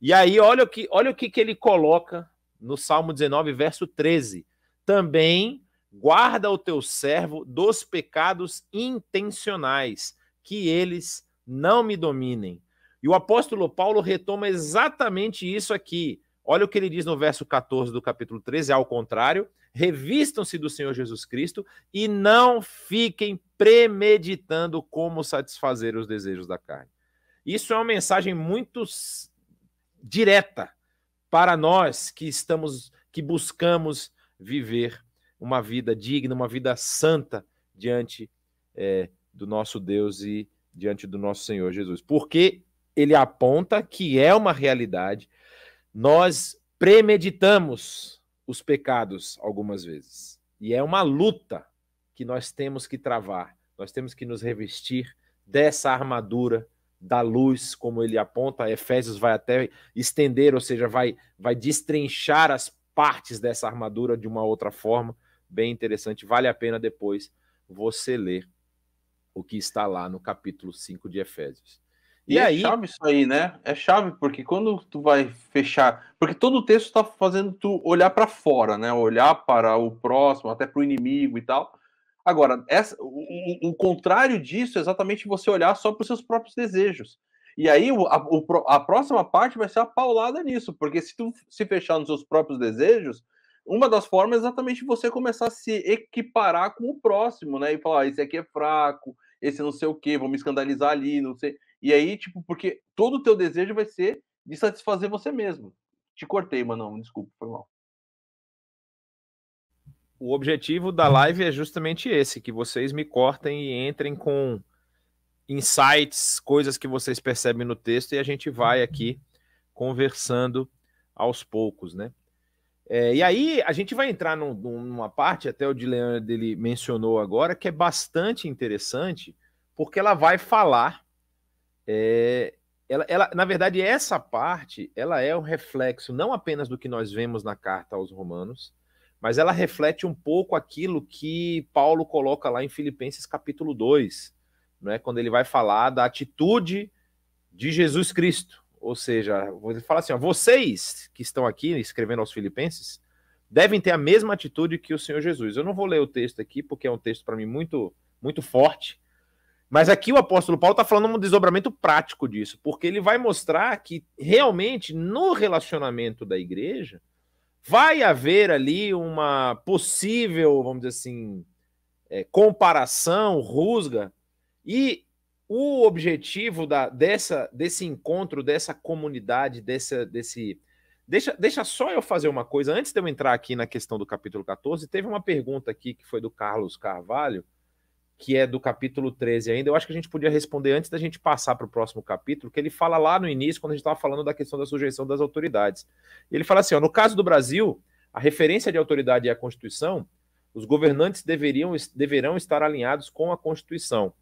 E aí, olha o que ele coloca no Salmo 19, verso 13. Também guarda o teu servo dos pecados intencionais, que eles não me dominem. E o apóstolo Paulo retoma exatamente isso aqui. Olha o que ele diz no verso 14 do capítulo 13, ao contrário, revistam-se do Senhor Jesus Cristo e não fiquem premeditando como satisfazer os desejos da carne. Isso é uma mensagem muito direta para nós que buscamos viver uma vida digna, uma vida santa diante do nosso Deus e diante do nosso Senhor Jesus. Porque ele aponta que é uma realidade. Nós premeditamos os pecados algumas vezes. E é uma luta que nós temos que travar. Nós temos que nos revestir dessa armadura da luz, como ele aponta. Efésios vai até estender, ou seja, vai destrinchar as partes dessa armadura de uma outra forma. Bem interessante. Vale a pena depois você ler o que está lá no capítulo 5 de Efésios. E aí... é chave isso aí, né? É chave, porque quando tu vai fechar... Porque todo o texto está fazendo tu olhar para fora, né? Olhar para o próximo, até para o inimigo e tal. Agora, o contrário disso é exatamente você olhar só para os seus próprios desejos. E aí a próxima parte vai ser a paulada nisso, porque se tu se fechar nos seus próprios desejos, uma das formas é exatamente você começar a se equiparar com o próximo, né? E falar, esse aqui é fraco, esse não sei o quê, vou me escandalizar ali, não sei... E aí, tipo, porque todo o teu desejo vai ser de satisfazer você mesmo. Te cortei, Manão, desculpa, foi mal. O objetivo da live é justamente esse, que vocês me cortem e entrem com insights, coisas que vocês percebem no texto, e a gente vai aqui conversando aos poucos, né? E aí a gente vai entrar numa parte, até o Dilean dele mencionou agora, que é bastante interessante, porque ela vai falar... na verdade, essa parte ela é um reflexo não apenas do que nós vemos na carta aos Romanos, mas ela reflete um pouco aquilo que Paulo coloca lá em Filipenses capítulo 2, né, quando ele vai falar da atitude de Jesus Cristo. Ou seja, ele fala assim, ó, vocês que estão aqui escrevendo aos Filipenses devem ter a mesma atitude que o Senhor Jesus. Eu não vou ler o texto aqui, porque é um texto para mim muito, muito forte, mas aqui o apóstolo Paulo está falando um desdobramento prático disso, porque ele vai mostrar que realmente no relacionamento da igreja vai haver ali uma possível, vamos dizer assim, comparação, rusga, e o objetivo desse encontro, dessa comunidade, Deixa só eu fazer uma coisa. Antes de eu entrar aqui na questão do capítulo 14, teve uma pergunta aqui que foi do Carlos Carvalho, que é do capítulo 13 ainda. Eu acho que a gente podia responder antes da gente passar para o próximo capítulo, que ele fala lá no início, quando a gente estava falando da questão da sujeição das autoridades. Ele fala assim, ó, no caso do Brasil, a referência de autoridade é a Constituição, os governantes deverão estar alinhados com a Constituição.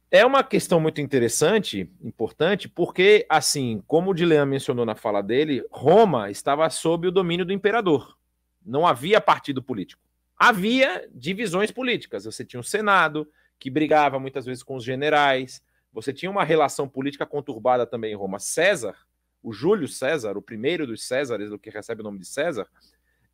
É uma questão muito interessante, importante, porque, assim, como o Dilean mencionou na fala dele, Roma estava sob o domínio do imperador. Não havia partido político. Havia divisões políticas. Você tinha o Senado, que brigava muitas vezes com os generais. Você tinha uma relação política conturbada também em Roma. César, o Júlio César, o primeiro dos Césares, o que recebe o nome de César,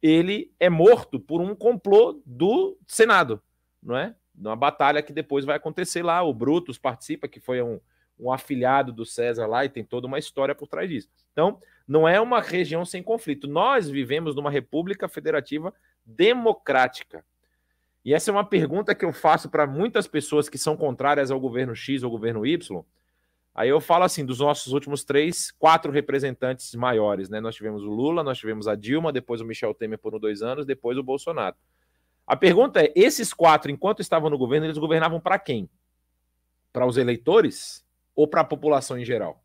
ele é morto por um complô do Senado, não é? Numa batalha que depois vai acontecer lá, o Brutus participa, que foi um afilhado do César lá, e tem toda uma história por trás disso. Então, não é uma região sem conflito. Nós vivemos numa república federativa democrática. E essa é uma pergunta que eu faço para muitas pessoas que são contrárias ao governo X ou ao governo Y. Aí eu falo assim, dos nossos últimos 4 representantes maiores, né? Nós tivemos o Lula, nós tivemos a Dilma, depois o Michel Temer por 2 anos, depois o Bolsonaro. A pergunta é, esses 4, enquanto estavam no governo, eles governavam para quem? Para os eleitores ou para a população em geral?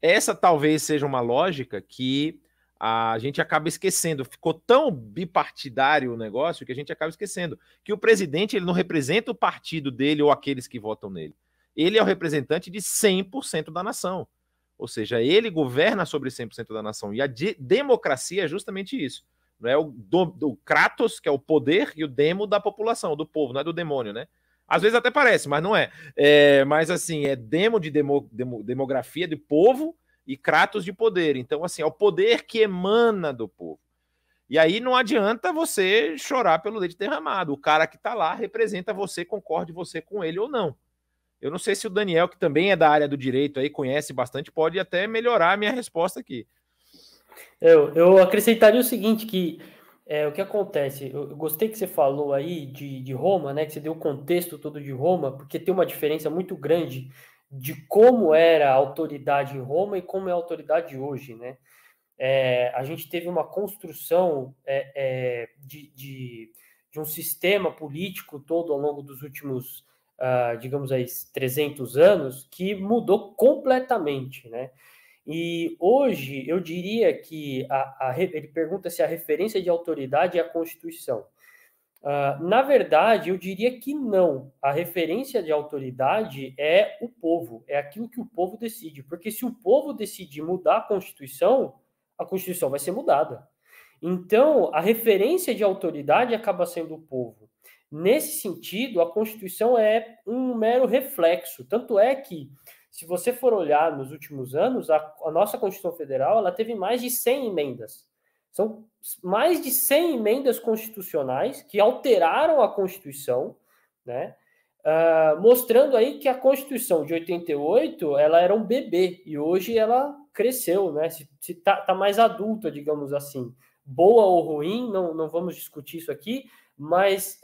Essa talvez seja uma lógica que a gente acaba esquecendo. Ficou tão bipartidário o negócio que a gente acaba esquecendo que o presidente ele não representa o partido dele ou aqueles que votam nele. Ele é o representante de 100% da nação. Ou seja, ele governa sobre 100% da nação. E a democracia é justamente isso. Não é o Kratos, que é o poder, e o demo da população, do povo, não é do demônio, né? Às vezes até parece, mas não é. Mas assim, é demo de demografia de povo e Kratos de poder. Então, assim, é o poder que emana do povo. E aí não adianta você chorar pelo leite derramado. O cara que está lá representa você, concorde você com ele ou não. Eu não sei se o Daniel, que também é da área do direito aí, conhece bastante, pode até melhorar a minha resposta aqui. Eu acrescentaria o seguinte, que o que acontece, eu gostei que você falou aí de Roma, né, que você deu o contexto todo de Roma, porque tem uma diferença muito grande de como era a autoridade em Roma e como é a autoridade hoje, né? A gente teve uma construção de um sistema político todo ao longo dos últimos, digamos aí, 300 anos, que mudou completamente, né? E hoje eu diria que ele pergunta se a referência de autoridade é a Constituição. Na verdade, eu diria que não. A referência de autoridade é o povo, é aquilo que o povo decide. Porque se o povo decidir mudar a Constituição vai ser mudada. Então, a referência de autoridade acaba sendo o povo. Nesse sentido, a Constituição é um mero reflexo. Tanto é que, se você for olhar nos últimos anos, a nossa Constituição Federal ela teve mais de 100 emendas. São mais de 100 emendas constitucionais que alteraram a Constituição, né? Mostrando aí que a Constituição de 88 ela era um bebê e hoje ela cresceu, né? Se tá mais adulta, digamos assim. Boa ou ruim, não vamos discutir isso aqui, mas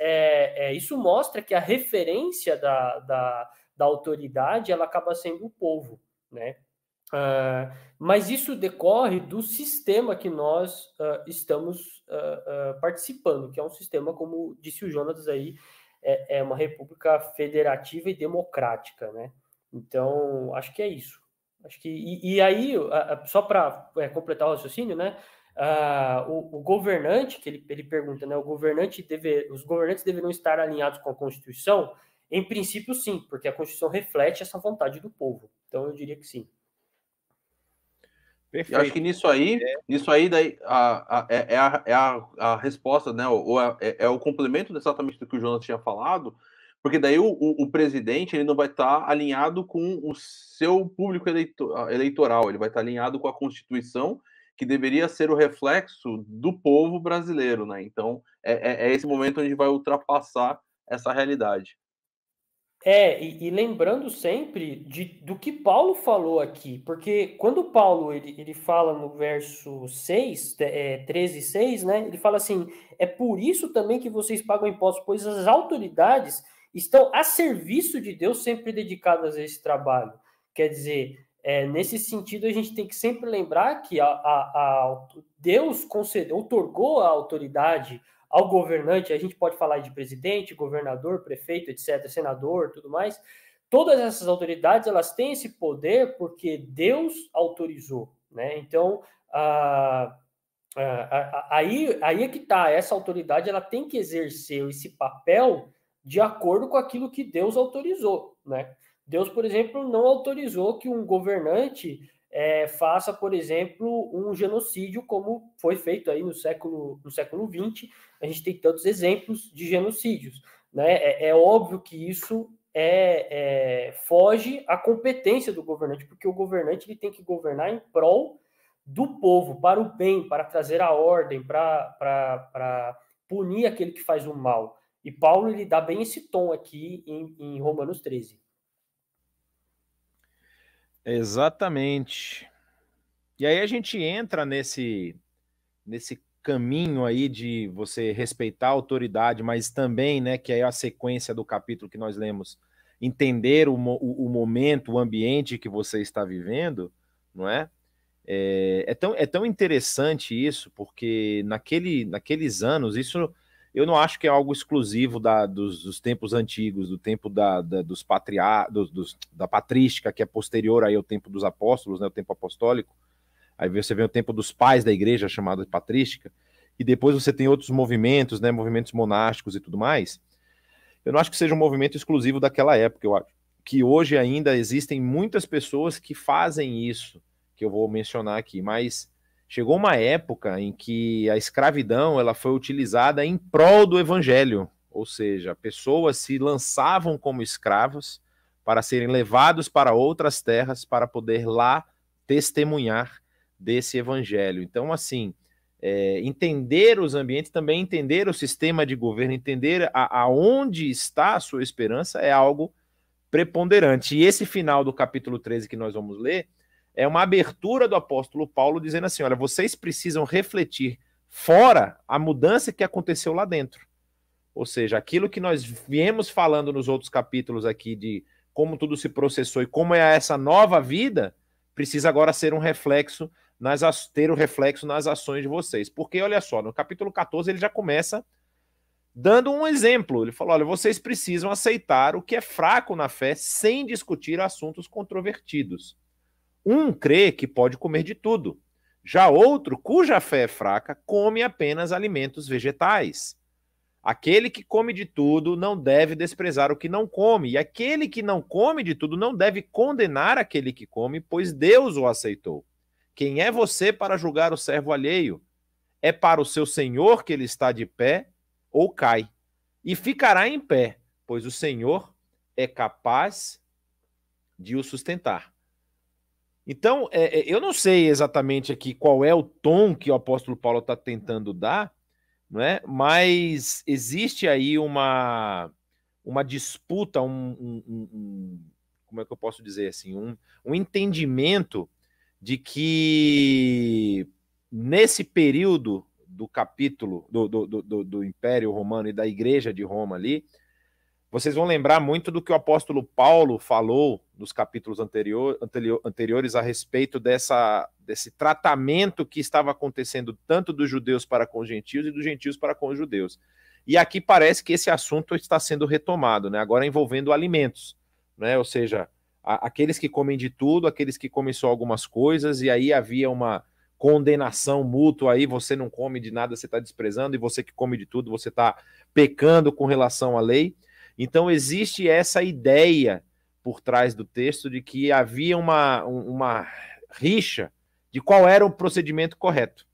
isso mostra que a referência da autoridade ela acaba sendo o povo, né? Mas isso decorre do sistema que nós estamos participando, que é um sistema, como disse o Jonas aí, é uma república federativa e democrática, né? Então, acho que é isso. Acho que, e aí, só para completar o raciocínio, né? O governante, que ele pergunta, né? Os governantes deveriam estar alinhados com a Constituição? Em princípio, sim, porque a Constituição reflete essa vontade do povo. Então, eu diria que sim. Perfeito. Eu acho que nisso aí daí, a resposta, né? Ou é o complemento exatamente do que o Jonas tinha falado, porque daí o presidente ele não vai estar alinhado com o seu público eleitoral, ele vai estar alinhado com a Constituição, que deveria ser o reflexo do povo brasileiro, né? Então, é esse momento onde vai ultrapassar essa realidade. E lembrando sempre do que Paulo falou aqui, porque quando Paulo ele fala no verso 6, 13 e 6, né, ele fala assim, é por isso também que vocês pagam impostos, pois as autoridades estão a serviço de Deus, sempre dedicadas a esse trabalho. Quer dizer, nesse sentido a gente tem que sempre lembrar que Deus outorgou a autoridade ao governante, a gente pode falar de presidente, governador, prefeito, etc., senador, tudo mais. Todas essas autoridades, elas têm esse poder porque Deus autorizou, né? Então, aí é que tá, essa autoridade, ela tem que exercer esse papel de acordo com aquilo que Deus autorizou, né? Deus, por exemplo, não autorizou que um governante faça, por exemplo, um genocídio como foi feito aí no século XX. A gente tem tantos exemplos de genocídios, né? É óbvio que isso foge à competência do governante, porque o governante ele tem que governar em prol do povo, para o bem, para trazer a ordem, para punir aquele que faz o mal. E Paulo ele dá bem esse tom aqui em Romanos 13. Exatamente. E aí a gente entra nesse caminho aí de você respeitar a autoridade, mas também, né, que é a sequência do capítulo que nós lemos, entender o momento, o ambiente que você está vivendo, não é? É tão interessante isso, porque naqueles anos, isso eu não acho que é algo exclusivo dos tempos antigos, do tempo dos da patrística, que é posterior aí ao tempo dos apóstolos, né, o tempo apostólico. Aí você vê o tempo dos pais da igreja, chamado de patrística, e depois você tem outros movimentos, né, movimentos monásticos e tudo mais. Eu não acho que seja um movimento exclusivo daquela época, eu acho que hoje ainda existem muitas pessoas que fazem isso, que eu vou mencionar aqui, mas chegou uma época em que a escravidão ela foi utilizada em prol do evangelho, ou seja, pessoas se lançavam como escravos para serem levados para outras terras para poder lá testemunhar desse evangelho. Então, assim, entender os ambientes, também entender o sistema de governo, entender aonde está a sua esperança é algo preponderante. E esse final do capítulo 13 que nós vamos ler é uma abertura do apóstolo Paulo dizendo assim, olha, vocês precisam refletir fora a mudança que aconteceu lá dentro. Ou seja, aquilo que nós viemos falando nos outros capítulos aqui de como tudo se processou e como é essa nova vida, precisa agora ser um reflexo ter o reflexo nas ações de vocês. Porque, olha só, no capítulo 14 ele já começa dando um exemplo. Ele falou, olha, vocês precisam aceitar o que é fraco na fé sem discutir assuntos controvertidos. Um crê que pode comer de tudo. Já outro, cuja fé é fraca, come apenas alimentos vegetais. Aquele que come de tudo não deve desprezar o que não come, e aquele que não come de tudo não deve condenar aquele que come, pois Deus o aceitou. Quem é você para julgar o servo alheio? É para o seu senhor que ele está de pé ou cai, e ficará em pé, pois o Senhor é capaz de o sustentar. Então, eu não sei exatamente aqui qual é o tom que o apóstolo Paulo está tentando dar, não é? Mas existe aí uma disputa, como é que eu posso dizer assim, um entendimento de que nesse período do capítulo do Império Romano e da Igreja de Roma ali, vocês vão lembrar muito do que o apóstolo Paulo falou nos capítulos anteriores a respeito desse tratamento que estava acontecendo tanto dos judeus para com os gentios e dos gentios para com os judeus. E aqui parece que esse assunto está sendo retomado, né? Agora envolvendo alimentos, né? Ou seja, aqueles que comem de tudo, aqueles que comem só algumas coisas, e aí havia uma condenação mútua aí, você não come de nada, você está desprezando, e você que come de tudo, você está pecando com relação à lei. Então existe essa ideia por trás do texto de que havia uma rixa de qual era o procedimento correto,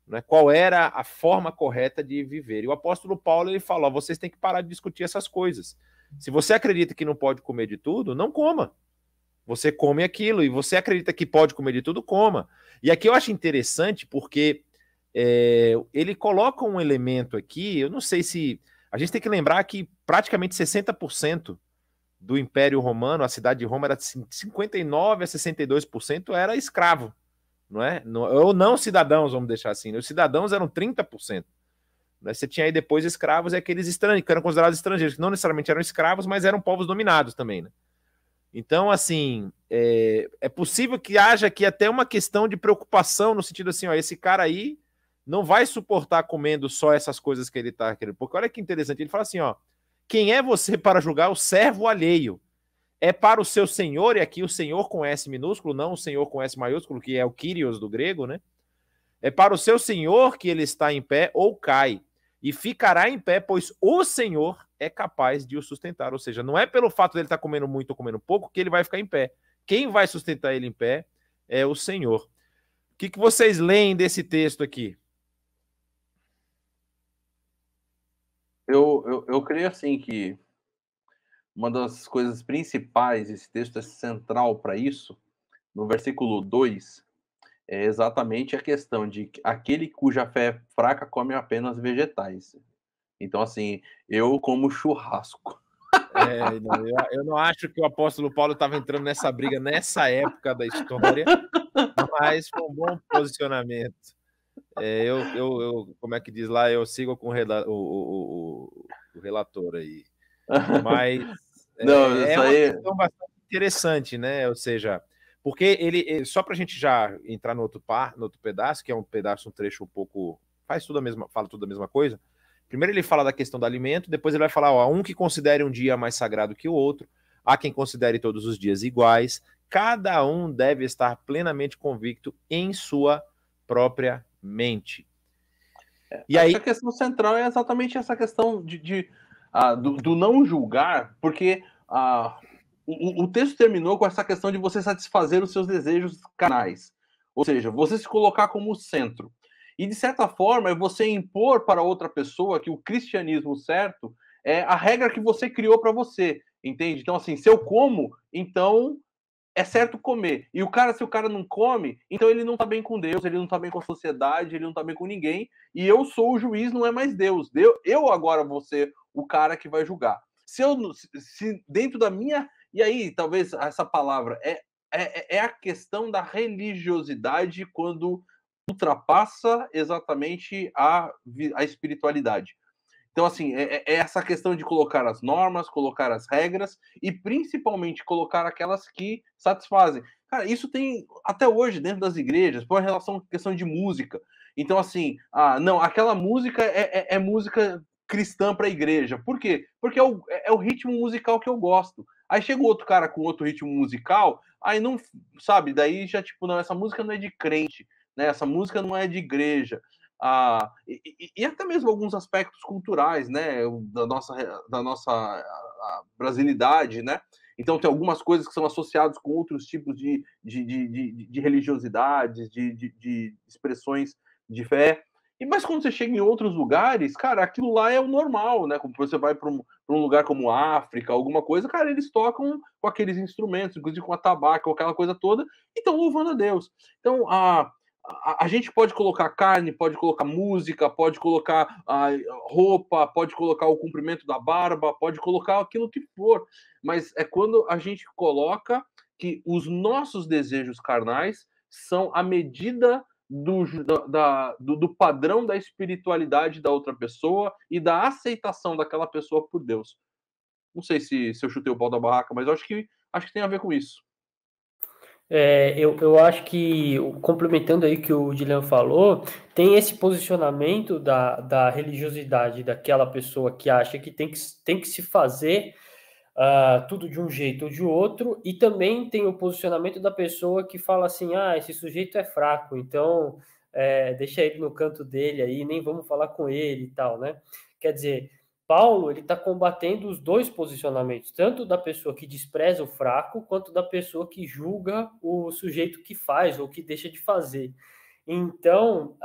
né? Qual era a forma correta de viver. E o apóstolo Paulo, ele fala, ó, vocês têm que parar de discutir essas coisas. Se você acredita que não pode comer de tudo, não coma. Você come aquilo. E você acredita que pode comer de tudo, coma. E aqui eu acho interessante porque ele coloca um elemento aqui, eu não sei se... A gente tem que lembrar que praticamente 60% do Império Romano, a cidade de Roma, era de 59% a 62% era escravo, não é? Ou não cidadãos, vamos deixar assim. Os cidadãos eram 30%. Né? Você tinha aí depois escravos e aqueles estrangeiros, que eram considerados estrangeiros, que não necessariamente eram escravos, mas eram povos dominados também, né? Então, assim, é possível que haja aqui até uma questão de preocupação, no sentido assim, ó, esse cara aí não vai suportar comendo só essas coisas que ele tá querendo. Porque olha que interessante, ele fala assim, ó, quem é você para julgar o servo alheio? É para o seu senhor, e aqui o senhor com S minúsculo, não o senhor com S maiúsculo, que é o Kyrios do grego, né? É para o seu senhor que ele está em pé ou cai, e ficará em pé, pois o senhor é capaz de o sustentar. Ou seja, não é pelo fato dele estar comendo muito ou comendo pouco que ele vai ficar em pé. Quem vai sustentar ele em pé é o Senhor. O que vocês leem desse texto aqui? Eu creio assim que uma das coisas principais, esse texto é central para isso, no versículo 2, é exatamente a questão de aquele cuja fé é fraca come apenas vegetais. Então, assim, eu como churrasco. Eu não acho que o apóstolo Paulo estava entrando nessa briga nessa época da história, mas foi um bom posicionamento. Como é que diz lá? Eu sigo com o relator aí. Mas Não, isso uma aí... questão bastante interessante, né? Ou seja, porque só para a gente já entrar no outro pedaço, que é um pedaço, um trecho um pouco, fala tudo a mesma coisa. Primeiro ele fala da questão do alimento, depois ele vai falar, ó, há um que considere um dia mais sagrado que o outro, há quem considere todos os dias iguais, cada um deve estar plenamente convicto em sua própria mente. E aí, a questão central é exatamente essa questão do não julgar, porque o texto terminou com essa questão de você satisfazer os seus desejos carnais, ou seja, você se colocar como centro. E, de certa forma, é você impor para outra pessoa que o cristianismo certo é a regra que você criou para você, entende? Então, assim, se eu como, então é certo comer. E se o cara não come, então ele não tá bem com Deus, ele não tá bem com a sociedade, ele não tá bem com ninguém. E eu sou o juiz, não é mais Deus. Eu agora vou ser o cara que vai julgar. Se dentro da minha... E aí, talvez essa palavra é a questão da religiosidade quando ultrapassa exatamente a espiritualidade. Então, assim, é essa questão de colocar as normas, colocar as regras e, principalmente, colocar aquelas que satisfazem. Cara, isso tem até hoje dentro das igrejas, por relação à questão de música. Então, assim, não, aquela música é música cristã para a igreja. Por quê? Porque é o ritmo musical que eu gosto. Aí chega outro cara com outro ritmo musical, aí não, sabe, daí já, tipo, não, essa música não é de crente, né? Essa música não é de igreja. E até mesmo alguns aspectos culturais, né, da nossa brasilidade, né? Então tem algumas coisas que são associadas com outros tipos de religiosidades, de expressões de fé. Mas quando você chega em outros lugares, cara, aquilo lá é o normal, né? Como você vai para um lugar como África, alguma coisa, cara, eles tocam com aqueles instrumentos, inclusive com a tabaco, aquela coisa toda, e estão louvando a Deus. Então, a gente pode colocar carne, pode colocar música, pode colocar roupa, pode colocar o comprimento da barba, pode colocar aquilo que for, mas é quando a gente coloca que os nossos desejos carnais são a medida do padrão da espiritualidade da outra pessoa e da aceitação daquela pessoa por Deus. Não sei se eu chutei o pau da barraca, mas eu acho que tem a ver com isso. Eu acho que, complementando aí o que o Dilian falou, tem esse posicionamento da religiosidade daquela pessoa que acha que tem que se fazer tudo de um jeito ou de outro, e também tem o posicionamento da pessoa que fala assim, esse sujeito é fraco, então deixa ele no canto dele aí, nem vamos falar com ele e tal, né? Quer dizer, Paulo, ele está combatendo os dois posicionamentos, tanto da pessoa que despreza o fraco, quanto da pessoa que julga o sujeito que faz ou que deixa de fazer. Então,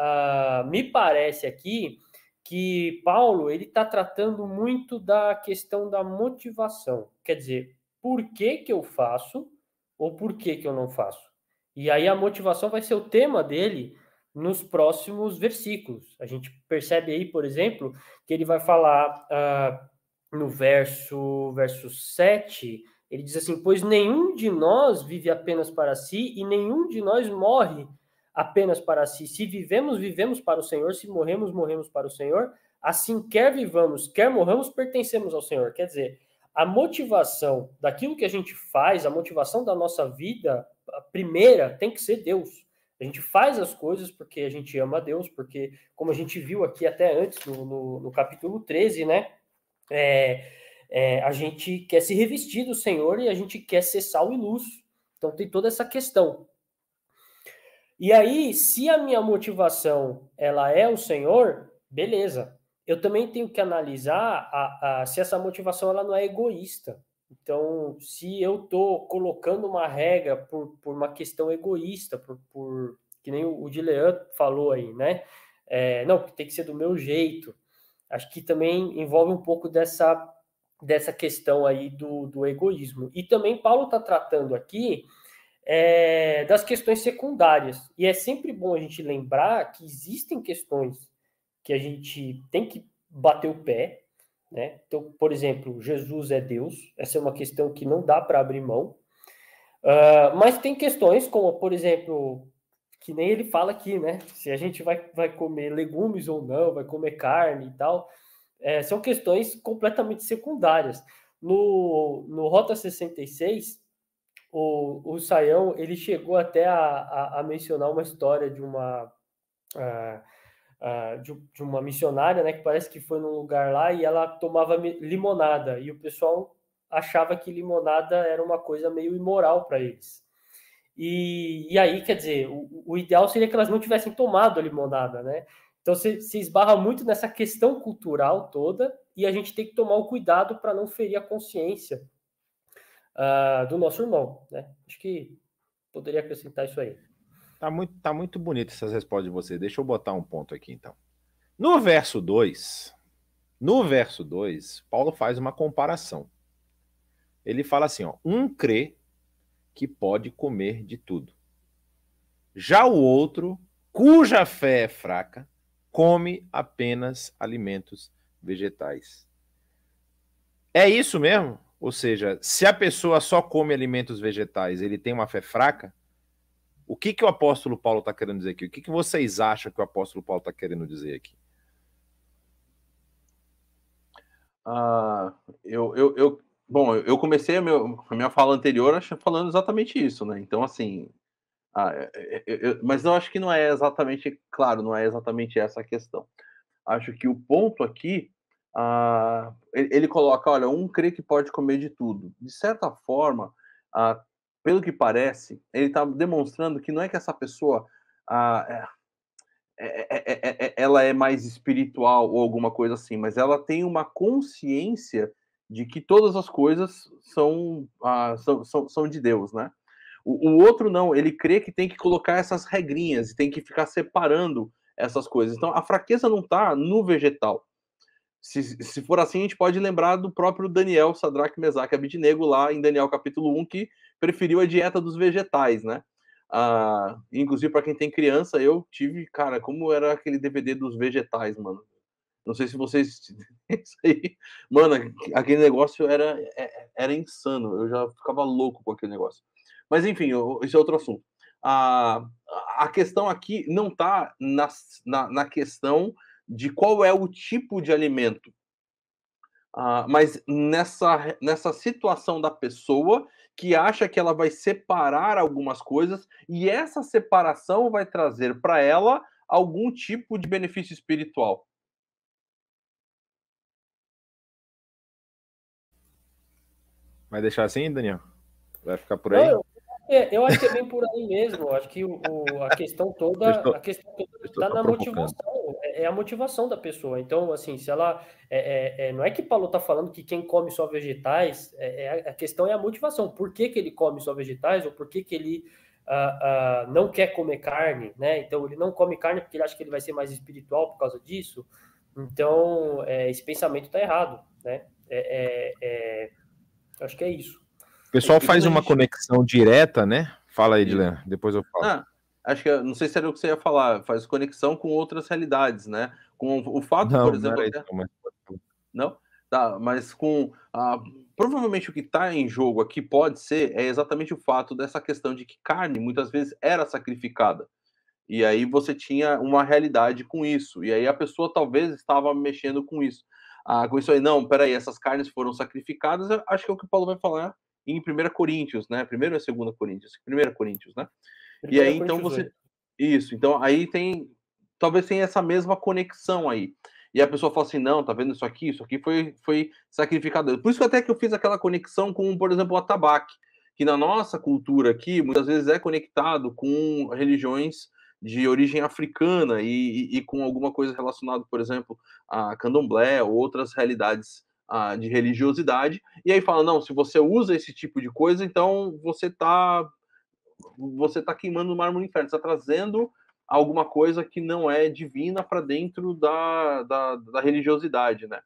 me parece aqui que Paulo, ele está tratando muito da questão da motivação. Quer dizer, por que que eu faço ou por que que eu não faço? E aí a motivação vai ser o tema dele nos próximos versículos. A gente percebe aí, por exemplo, que ele vai falar no verso 7, ele diz assim, pois nenhum de nós vive apenas para si e nenhum de nós morre apenas para si. Se vivemos, vivemos para o Senhor, se morremos, morremos para o Senhor. Assim, quer vivamos, quer morramos, pertencemos ao Senhor. Quer dizer, a motivação daquilo que a gente faz, a motivação da nossa vida, a primeira tem que ser Deus. A gente faz as coisas porque a gente ama a Deus, porque, como a gente viu aqui até antes, no capítulo 13, né? A gente quer se revestir do Senhor e a gente quer ser sal e luz. Então tem toda essa questão. E aí, se a minha motivação ela é o Senhor, beleza. Eu também tenho que analisar se essa motivação ela não é egoísta. Então, se eu estou colocando uma regra por uma questão egoísta, que nem o Dilean falou aí, né? Não, tem que ser do meu jeito. Acho que também envolve um pouco dessa questão aí do egoísmo. E também Paulo está tratando aqui das questões secundárias. E é sempre bom a gente lembrar que existem questões que a gente tem que bater o pé, né? Então, por exemplo, Jesus é Deus. Essa é uma questão que não dá para abrir mão. Mas tem questões como, por exemplo, que nem ele fala aqui, né? Se a gente vai comer legumes ou não, vai comer carne e tal. São questões completamente secundárias. No Rota 66, o Saião, ele chegou até a mencionar uma história de uma missionária, né, que parece que foi num lugar lá e ela tomava limonada, e o pessoal achava que limonada era uma coisa meio imoral para eles. E aí, quer dizer, o ideal seria que elas não tivessem tomado a limonada, né? Então, se esbarra muito nessa questão cultural toda, e a gente tem que tomar o cuidado para não ferir a consciência do nosso irmão, né? Acho que poderia acrescentar isso aí. Tá muito bonito essas respostas de você. Deixa eu botar um ponto aqui, então. No verso 2, Paulo faz uma comparação. Ele fala assim, ó, um crê que pode comer de tudo. Já o outro, cuja fé é fraca, come apenas alimentos vegetais. É isso mesmo? Ou seja, se a pessoa só come alimentos vegetais, ele tem uma fé fraca? O que o apóstolo Paulo está querendo dizer aqui? O que vocês acham que o apóstolo Paulo está querendo dizer aqui? Bom, eu comecei a minha fala anterior falando exatamente isso, né? Então, assim, mas eu acho que não é exatamente, claro, não é exatamente essa a questão. Acho que o ponto aqui, ele coloca, olha, um crê que pode comer de tudo. De certa forma, pelo que parece, ele está demonstrando que não é que essa pessoa ela é mais espiritual ou alguma coisa assim, mas ela tem uma consciência de que todas as coisas são de Deus, né? O outro não, ele crê que tem que colocar essas regrinhas, tem que ficar separando essas coisas. Então, a fraqueza não está no vegetal. Se for assim, a gente pode lembrar do próprio Daniel, Sadraque, Mesaque e Abednego, lá em Daniel capítulo 1, que preferiu a dieta dos vegetais, né? Inclusive, para quem tem criança, eu tive, cara, como era aquele DVD dos vegetais, mano. Não sei se vocês. Isso aí, mano, aquele negócio era insano. Eu já ficava louco com aquele negócio. Mas, enfim, esse é outro assunto. A questão aqui não está na questão de qual é o tipo de alimento, mas nessa situação da pessoa que acha que ela vai separar algumas coisas e essa separação vai trazer para ela algum tipo de benefício espiritual. Vai deixar assim, Daniel? Vai ficar por aí? Não, eu acho que é bem por aí mesmo. Eu acho que a questão toda está na motivação. é a motivação da pessoa. Então, assim, se ela... não é que Paulo está falando que quem come só vegetais, a questão é a motivação. Por que ele come só vegetais, ou por que ele não quer comer carne, né? Então, ele não come carne porque ele acha que ele vai ser mais espiritual por causa disso. Então, esse pensamento está errado, né? Acho que é isso. O pessoal faz uma conexão direta, né? Fala aí, Dilan, depois eu falo. Acho que, não sei se era o que você ia falar, faz conexão com outras realidades, né? Com o fato, por exemplo... Não? Tá, mas com... provavelmente o que está em jogo aqui pode ser exatamente o fato dessa questão de que carne muitas vezes era sacrificada. E aí você tinha uma realidade com isso. E aí a pessoa talvez estava mexendo com isso. Com isso aí, não, peraí, essas carnes foram sacrificadas, acho que é o que o Paulo vai falar em 1 Coríntios, né? 1ª e 2ª Coríntios. 1 Coríntios, né? E aí, então, você... Isso, então, aí tem... Talvez tenha essa mesma conexão aí. E a pessoa fala assim, não, tá vendo isso aqui foi sacrificado. Por isso até que eu fiz aquela conexão com, por exemplo, o atabaque, que na nossa cultura aqui, muitas vezes é conectado com religiões de origem africana e com alguma coisa relacionada, por exemplo, a candomblé ou outras realidades de religiosidade. E aí fala, não, se você usa esse tipo de coisa, então você tá queimando o mármore no inferno, você está trazendo alguma coisa que não é divina para dentro da religiosidade, né?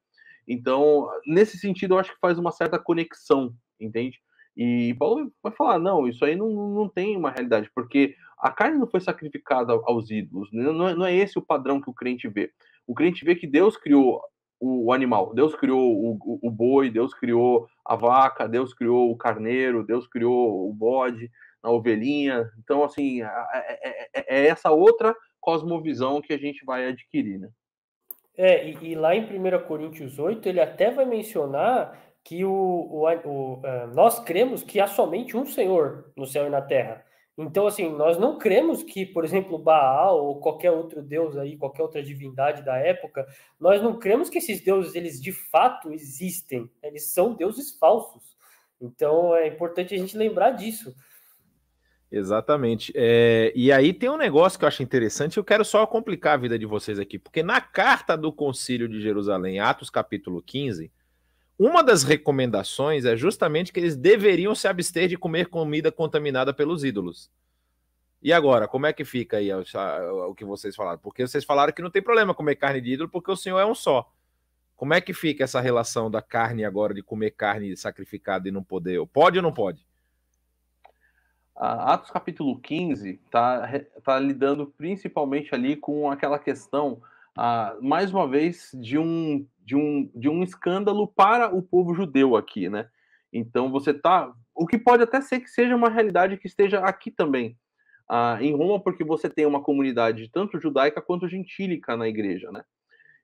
Então, nesse sentido, eu acho que faz uma certa conexão, entende? E Paulo vai falar, não, isso aí não tem uma realidade, porque a carne não foi sacrificada aos ídolos, não é esse o padrão que o crente vê. O crente vê que Deus criou o animal, Deus criou o boi, Deus criou a vaca, Deus criou o carneiro, Deus criou o bode, a ovelhinha. Então, assim, é essa outra cosmovisão que a gente vai adquirir, né? E lá em 1 Coríntios 8, ele até vai mencionar que nós cremos que há somente um Senhor no céu e na terra. Então, assim, nós não cremos que, por exemplo, Baal ou qualquer outro deus aí, qualquer outra divindade da época, nós não cremos que esses deuses, eles de fato existem. Eles são deuses falsos. Então, é importante a gente lembrar disso. Exatamente. E aí tem um negócio que eu acho interessante, eu quero só complicar a vida de vocês aqui, porque na carta do Concílio de Jerusalém, Atos capítulo 15, uma das recomendações é justamente que eles deveriam se abster de comer comida contaminada pelos ídolos. E agora, como é que fica aí o que vocês falaram? Porque vocês falaram que não tem problema comer carne de ídolo, porque o Senhor é um só. Como é que fica essa relação da carne agora, de comer carne sacrificada e não poder? Pode ou não pode? Atos capítulo 15 tá lidando principalmente ali com aquela questão, mais uma vez, de um escândalo para o povo judeu aqui, né? Então o que pode até ser que seja uma realidade que esteja aqui também, em Roma, porque você tem uma comunidade tanto judaica quanto gentílica na igreja, né?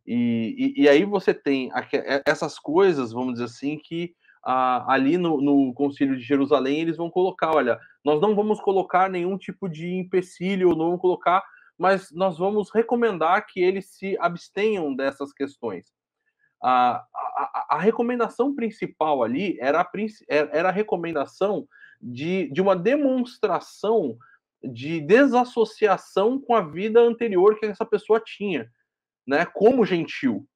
E aí você tem essas coisas, vamos dizer assim, que ali no Concílio de Jerusalém eles vão colocar, olha, nós não vamos colocar nenhum tipo de empecilho, não vamos colocar, mas nós vamos recomendar que eles se abstenham dessas questões. A recomendação principal ali era a recomendação de uma demonstração de desassociação com a vida anterior que essa pessoa tinha, né, como gentil.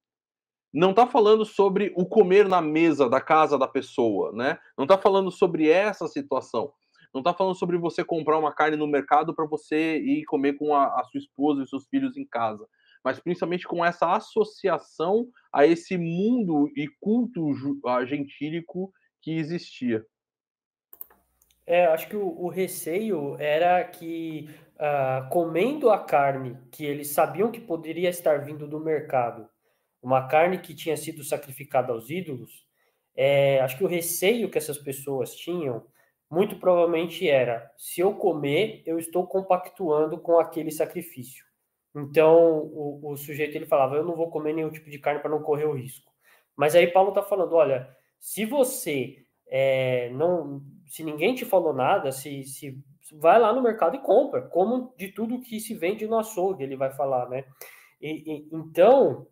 Não está falando sobre o comer na mesa da casa da pessoa, né? Não está falando sobre essa situação. Não está falando sobre você comprar uma carne no mercado para você ir comer com a sua esposa e seus filhos em casa. Mas principalmente com essa associação a esse mundo e culto gentílico que existia. Acho que o receio era que, comendo a carne que eles sabiam que poderia estar vindo do mercado, uma carne que tinha sido sacrificada aos ídolos, acho que o receio que essas pessoas tinham, muito provavelmente era, se eu comer, eu estou compactuando com aquele sacrifício. Então, o sujeito ele falava, eu não vou comer nenhum tipo de carne para não correr o risco. Mas aí Paulo está falando, olha, se você se ninguém te falou nada, se vai lá no mercado e compra, como de tudo que se vende no açougue, ele vai falar, né? Então,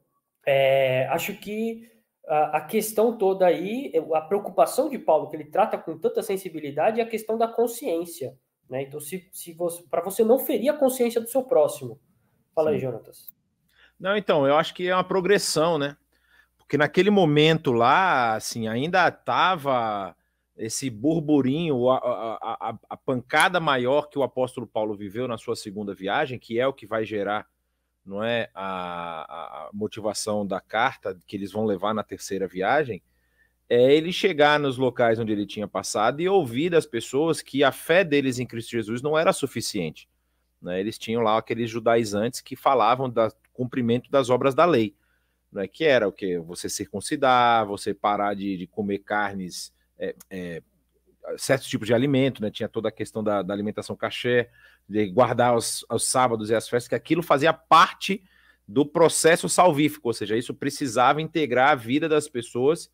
acho que a questão toda aí, a preocupação de Paulo, que ele trata com tanta sensibilidade, é a questão da consciência, né? Então, para você não ferir a consciência do seu próximo. Fala aí, Jonatas. Não, então, eu acho que é uma progressão, né? Porque naquele momento lá, assim, ainda estava esse burburinho, a pancada maior que o apóstolo Paulo viveu na sua segunda viagem, que é o que vai gerar, não é, a motivação da carta que eles vão levar na terceira viagem, é ele chegar nos locais onde ele tinha passado e ouvir das pessoas que a fé deles em Cristo Jesus não era suficiente, né? Eles tinham lá aqueles judaizantes que falavam do cumprimento das obras da lei, né? Que era o que? Você circuncidar, você parar de comer carnes, certos tipos de alimento, né? Tinha toda a questão da alimentação caché, de guardar os sábados e as festas, que aquilo fazia parte do processo salvífico, ou seja, isso precisava integrar a vida das pessoas.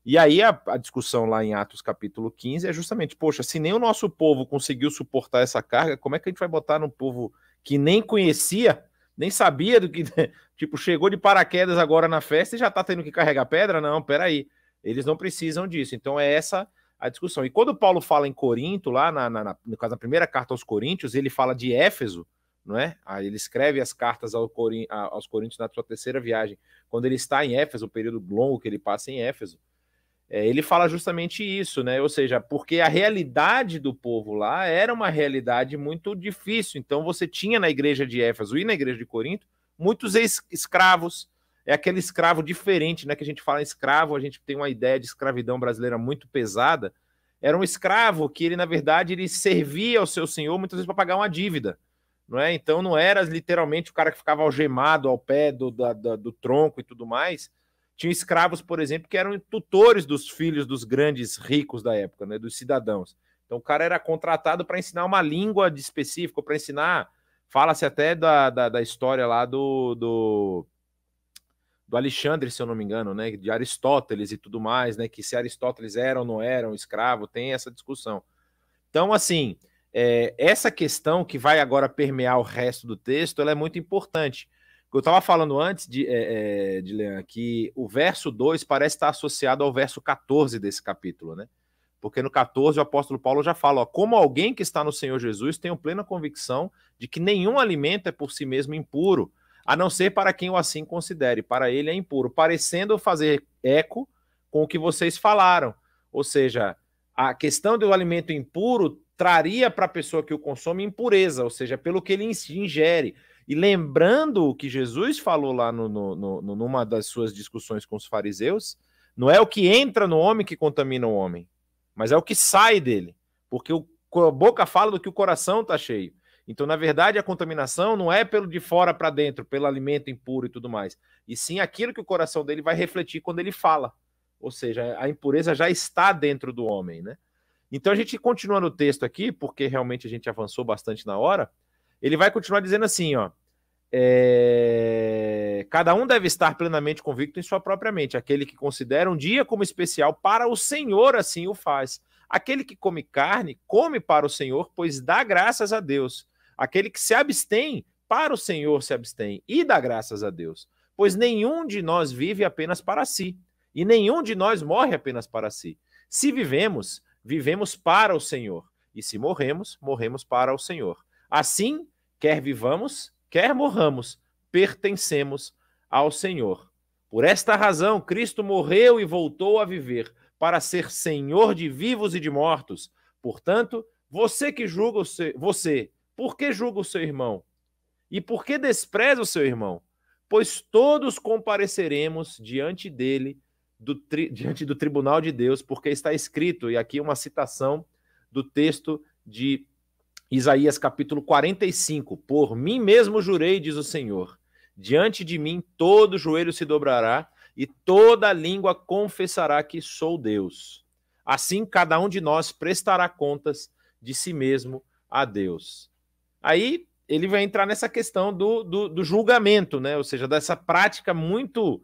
E aí a discussão lá em Atos capítulo 15 é justamente, poxa, se nem o nosso povo conseguiu suportar essa carga, como é que a gente vai botar num povo que nem conhecia, nem sabia do que, tipo, chegou de paraquedas agora na festa e já tá tendo que carregar pedra? Não, peraí, eles não precisam disso. Então é essa a discussão. E quando Paulo fala em Corinto, lá no caso, na primeira carta aos Coríntios, ele fala de Éfeso, não é? Aí ele escreve as cartas aos Coríntios na sua terceira viagem, quando ele está em Éfeso, o período longo que ele passa em Éfeso. Ele fala justamente isso, né? Ou seja, porque a realidade do povo lá era uma realidade muito difícil. Então você tinha na igreja de Éfeso e na igreja de Corinto muitos escravos. É aquele escravo diferente, né? Que a gente fala em escravo, a gente tem uma ideia de escravidão brasileira muito pesada. Era um escravo que ele, na verdade, ele servia ao seu senhor muitas vezes para pagar uma dívida, não é? Então não era literalmente o cara que ficava algemado ao pé do tronco e tudo mais. Tinha escravos, por exemplo, que eram tutores dos filhos dos grandes ricos da época, né, dos cidadãos. Então o cara era contratado para ensinar uma língua específica, para ensinar, fala-se até da história lá do Alexandre, se eu não me engano, né, de Aristóteles e tudo mais, né, que se Aristóteles era ou não era um escravo, tem essa discussão. Então, assim, essa questão que vai agora permear o resto do texto, ela é muito importante. Eu estava falando antes, de Leandro, que o verso 2 parece estar associado ao verso 14 desse capítulo, né? Porque no 14 o apóstolo Paulo já fala, ó, como alguém que está no Senhor Jesus tem plena convicção de que nenhum alimento é por si mesmo impuro, a não ser para quem o assim considere, para ele é impuro, parecendo fazer eco com o que vocês falaram. Ou seja, a questão do alimento impuro traria para a pessoa que o consome impureza, ou seja, pelo que ele ingere. E lembrando o que Jesus falou lá numa das suas discussões com os fariseus, não é o que entra no homem que contamina o homem, mas é o que sai dele, porque a boca fala do que o coração está cheio. Então, na verdade, a contaminação não é pelo de fora para dentro, pelo alimento impuro e tudo mais, e sim aquilo que o coração dele vai refletir quando ele fala. Ou seja, a impureza já está dentro do homem, né? Então, a gente continua no texto aqui, porque realmente a gente avançou bastante na hora. Ele vai continuar dizendo assim, ó, cada um deve estar plenamente convicto em sua própria mente. Aquele que considera um dia como especial para o Senhor, assim o faz. Aquele que come carne, come para o Senhor, pois dá graças a Deus. Aquele que se abstém, para o Senhor se abstém e dá graças a Deus. Pois nenhum de nós vive apenas para si, e nenhum de nós morre apenas para si. Se vivemos, vivemos para o Senhor, e se morremos, morremos para o Senhor. Assim, quer vivamos, quer morramos, pertencemos ao Senhor. Por esta razão, Cristo morreu e voltou a viver, para ser Senhor de vivos e de mortos. Portanto, você que julga por que julga o seu irmão? E por que despreza o seu irmão? Pois todos compareceremos diante dele, diante do tribunal de Deus, porque está escrito, e aqui uma citação do texto de Isaías capítulo 45, por mim mesmo jurei, diz o Senhor, diante de mim todo joelho se dobrará e toda língua confessará que sou Deus. Assim cada um de nós prestará contas de si mesmo a Deus. Aí ele vai entrar nessa questão do julgamento, né? Ou seja, dessa prática muito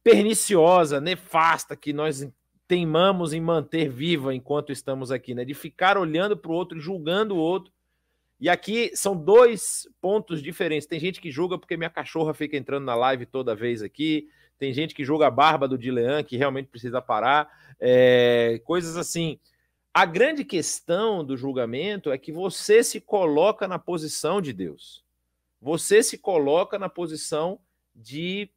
perniciosa, nefasta, que nós teimamos em manter viva enquanto estamos aqui, né? De ficar olhando para o outro, julgando o outro. E aqui são dois pontos diferentes. Tem gente que julga porque minha cachorra fica entrando na live toda vez aqui. Tem gente que julga a barba do Dilean, que realmente precisa parar. Coisas assim. A grande questão do julgamento é que você se coloca na posição de Deus. você se coloca na posição de,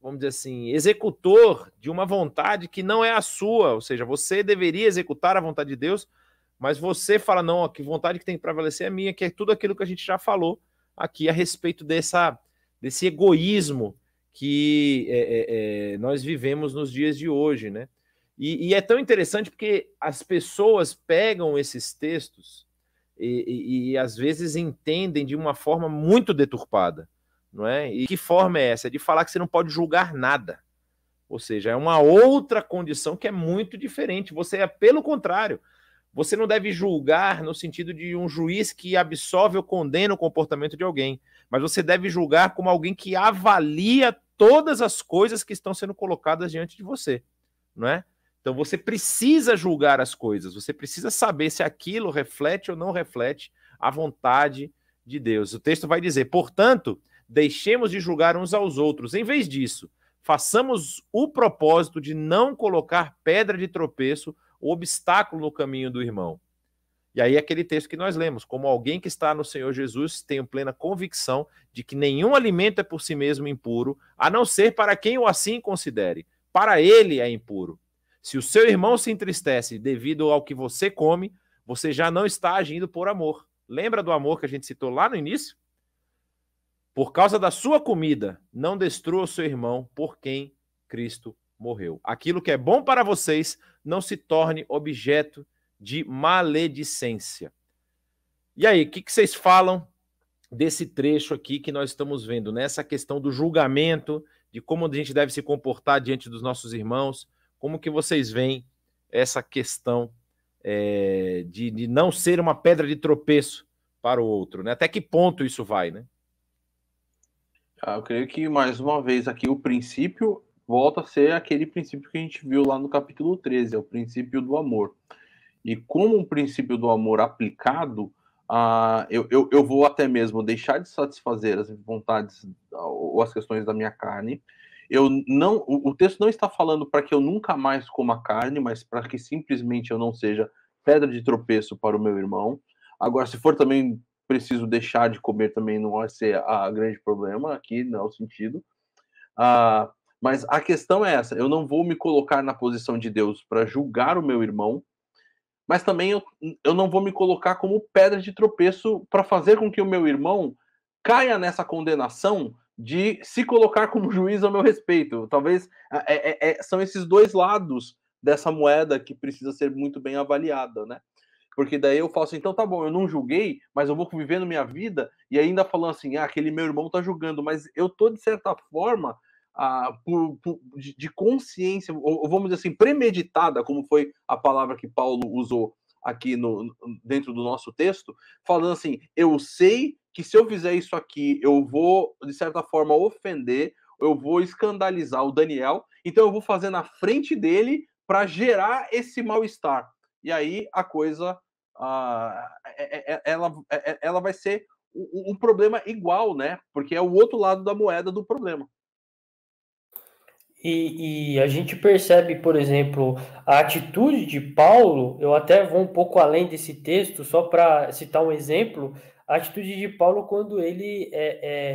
vamos dizer assim, executor de uma vontade que não é a sua, ou seja, você deveria executar a vontade de Deus, mas você fala, não, que vontade que tem que prevalecer é minha, que é tudo aquilo que a gente já falou aqui a respeito desse egoísmo que nós vivemos nos dias de hoje, né? E é tão interessante porque as pessoas pegam esses textos e às vezes entendem de uma forma muito deturpada, não é? E que forma é essa? É de falar que você não pode julgar nada. Ou seja, é uma outra condição que é muito diferente. Você é, pelo contrário, você não deve julgar no sentido de um juiz que absolve ou condena o comportamento de alguém, mas você deve julgar como alguém que avalia todas as coisas que estão sendo colocadas diante de você, não é? Então você precisa julgar as coisas, você precisa saber se aquilo reflete ou não reflete a vontade de Deus. O texto vai dizer, portanto, deixemos de julgar uns aos outros. Em vez disso, façamos o propósito de não colocar pedra de tropeço ou obstáculo no caminho do irmão. E aí aquele texto que nós lemos, como alguém que está no Senhor Jesus, tenho plena convicção de que nenhum alimento é por si mesmo impuro, a não ser para quem o assim considere. Para ele é impuro. Se o seu irmão se entristece devido ao que você come, você já não está agindo por amor. Lembra do amor que a gente citou lá no início? Por causa da sua comida, não destrua o seu irmão por quem Cristo morreu. Aquilo que é bom para vocês não se torne objeto de maledicência. E aí, o que vocês falam desse trecho aqui que nós estamos vendo, nessa questão do julgamento, de como a gente deve se comportar diante dos nossos irmãos? Como que vocês veem essa questão de não ser uma pedra de tropeço para o outro, né? Até que ponto isso vai, né? Eu creio que, mais uma vez, aqui o princípio volta a ser aquele princípio que a gente viu lá no capítulo 13, é o princípio do amor. E como um princípio do amor aplicado, eu vou até mesmo deixar de satisfazer as vontades ou as questões da minha carne. O texto não está falando para que eu nunca mais coma carne, mas para que simplesmente eu não seja pedra de tropeço para o meu irmão. Agora, se for também preciso deixar de comer, também não vai ser a grande problema aqui, não é o sentido. Mas a questão é essa, eu não vou me colocar na posição de Deus para julgar o meu irmão, mas também eu não vou me colocar como pedra de tropeço para fazer com que o meu irmão caia nessa condenação de se colocar como juiz ao meu respeito. Talvez são esses dois lados dessa moeda que precisa ser muito bem avaliada, né? Porque daí eu falo assim, então tá bom, eu não julguei, mas eu vou vivendo minha vida e ainda falando assim, aquele meu irmão tá julgando, mas eu tô, de certa forma, de consciência, ou vamos dizer assim, premeditada, como foi a palavra que Paulo usou aqui dentro do nosso texto, falando assim, eu sei que se eu fizer isso aqui, eu vou, de certa forma, ofender, eu vou escandalizar o Daniel, então eu vou fazer na frente dele para gerar esse mal-estar. E aí a coisa ela vai ser um problema igual, né? Porque é o outro lado da moeda do problema. E a gente percebe, por exemplo, a atitude de Paulo, eu até vou um pouco além desse texto, só para citar um exemplo, a atitude de Paulo quando ele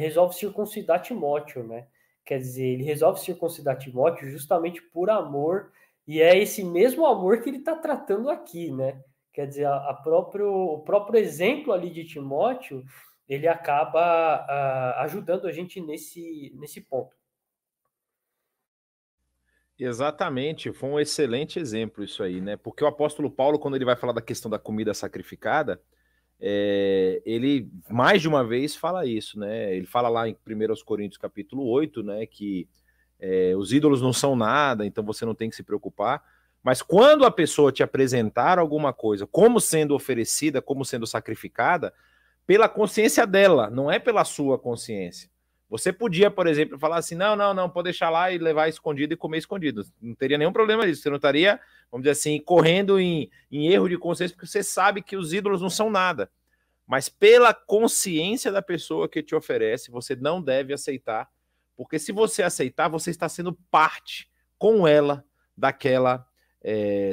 resolve circuncidar Timóteo, né? Quer dizer, ele resolve circuncidar Timóteo justamente por amor, e é esse mesmo amor que ele está tratando aqui, né? Quer dizer, o próprio exemplo ali de Timóteo, ele acaba ajudando a gente nesse ponto. Exatamente, foi um excelente exemplo isso aí, né? Porque o apóstolo Paulo, quando ele vai falar da questão da comida sacrificada, ele mais de uma vez fala isso, né? Ele fala lá em 1 Coríntios capítulo 8, né? Que os ídolos não são nada, então você não tem que se preocupar. Mas quando a pessoa te apresentar alguma coisa como sendo oferecida, como sendo sacrificada, pela consciência dela, não é pela sua consciência. Você podia, por exemplo, falar assim, não, pode deixar lá e levar escondido e comer escondido. Não teria nenhum problema disso. Você não estaria, vamos dizer assim, correndo em erro de consciência, porque você sabe que os ídolos não são nada. Mas pela consciência da pessoa que te oferece, você não deve aceitar, porque se você aceitar, você está sendo parte com ela daquela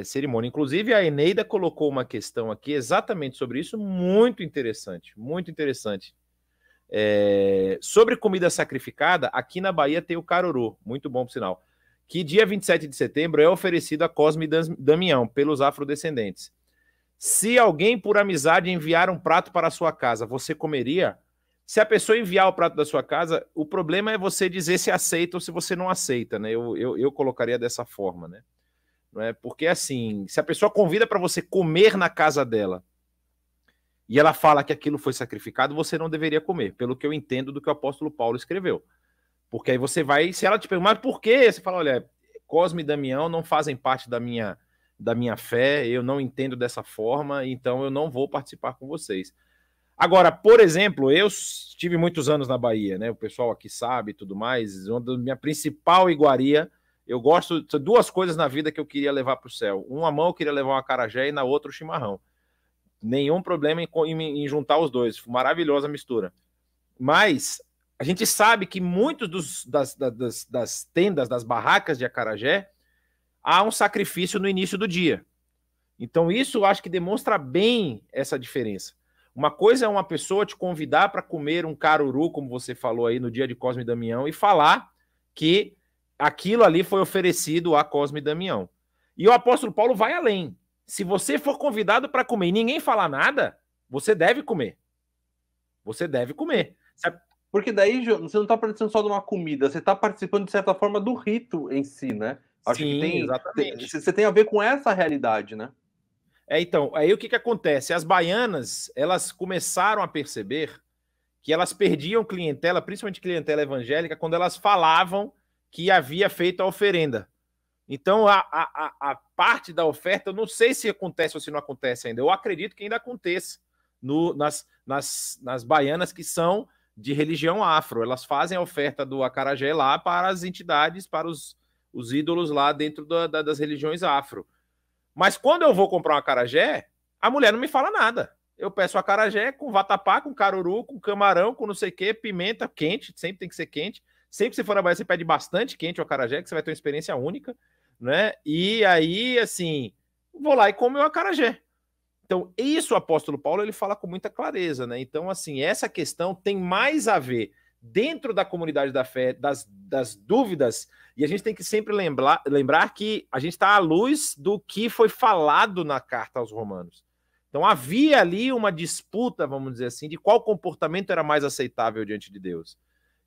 cerimônia. Inclusive, a Eneida colocou uma questão aqui exatamente sobre isso, muito interessante, muito interessante. Sobre comida sacrificada, aqui na Bahia tem o caruru, muito bom por sinal, que dia 27 de setembro é oferecido a Cosme e Damião, pelos afrodescendentes. Se alguém, por amizade, enviar um prato para a sua casa, você comeria? Se a pessoa enviar o prato da sua casa, o problema é você dizer se aceita ou se você não aceita, né? Eu colocaria dessa forma, né? Não é? Porque, assim, se a pessoa convida para você comer na casa dela e ela fala que aquilo foi sacrificado, você não deveria comer, pelo que eu entendo do que o apóstolo Paulo escreveu. Porque aí você vai, se ela te perguntar, mas por quê? Você fala, olha, Cosme e Damião não fazem parte da minha fé, eu não entendo dessa forma, então eu não vou participar com vocês. Agora, por exemplo, eu estive muitos anos na Bahia, né? O pessoal aqui sabe e tudo mais. Minha principal iguaria, eu gosto de duas coisas na vida que eu queria levar para o céu. Uma mão eu queria levar um acarajé e na outra o chimarrão. Nenhum problema em juntar os dois. Maravilhosa mistura. Mas a gente sabe que muitos das tendas, das barracas de acarajé, há um sacrifício no início do dia. Então isso eu acho que demonstra bem essa diferença. Uma coisa é uma pessoa te convidar para comer um caruru, como você falou aí no dia de Cosme e Damião, e falar que aquilo ali foi oferecido a Cosme e Damião. E o apóstolo Paulo vai além. Se você for convidado para comer e ninguém falar nada, você deve comer. Você deve comer. Porque daí você não está participando só de uma comida, você está participando, de certa forma, do rito em si, né? Acho Sim, que tem, exatamente. Você tem a ver com essa realidade, né? Então, aí o que acontece? As baianas, elas começaram a perceber que elas perdiam clientela, principalmente clientela evangélica, quando elas falavam que havia feito a oferenda. Então, a parte da oferta, eu não sei se acontece ou se não acontece ainda. Eu acredito que ainda aconteça nas baianas que são de religião afro. Elas fazem a oferta do acarajé lá para as entidades, para os ídolos lá dentro das religiões afro. Mas quando eu vou comprar um acarajé, a mulher não me fala nada. Eu peço acarajé com vatapá, com caruru, com camarão, com não sei o quê, pimenta quente, sempre tem que ser quente. Sempre que você for na Bahia, você pede bastante quente o acarajé, que você vai ter uma experiência única, né? E aí, assim, vou lá e como o acarajé. Então, isso o apóstolo Paulo, ele fala com muita clareza, né? Então, assim, essa questão tem mais a ver dentro da comunidade da fé, das dúvidas, e a gente tem que sempre lembrar que a gente está à luz do que foi falado na carta aos Romanos. Então havia ali uma disputa, vamos dizer assim, de qual comportamento era mais aceitável diante de Deus.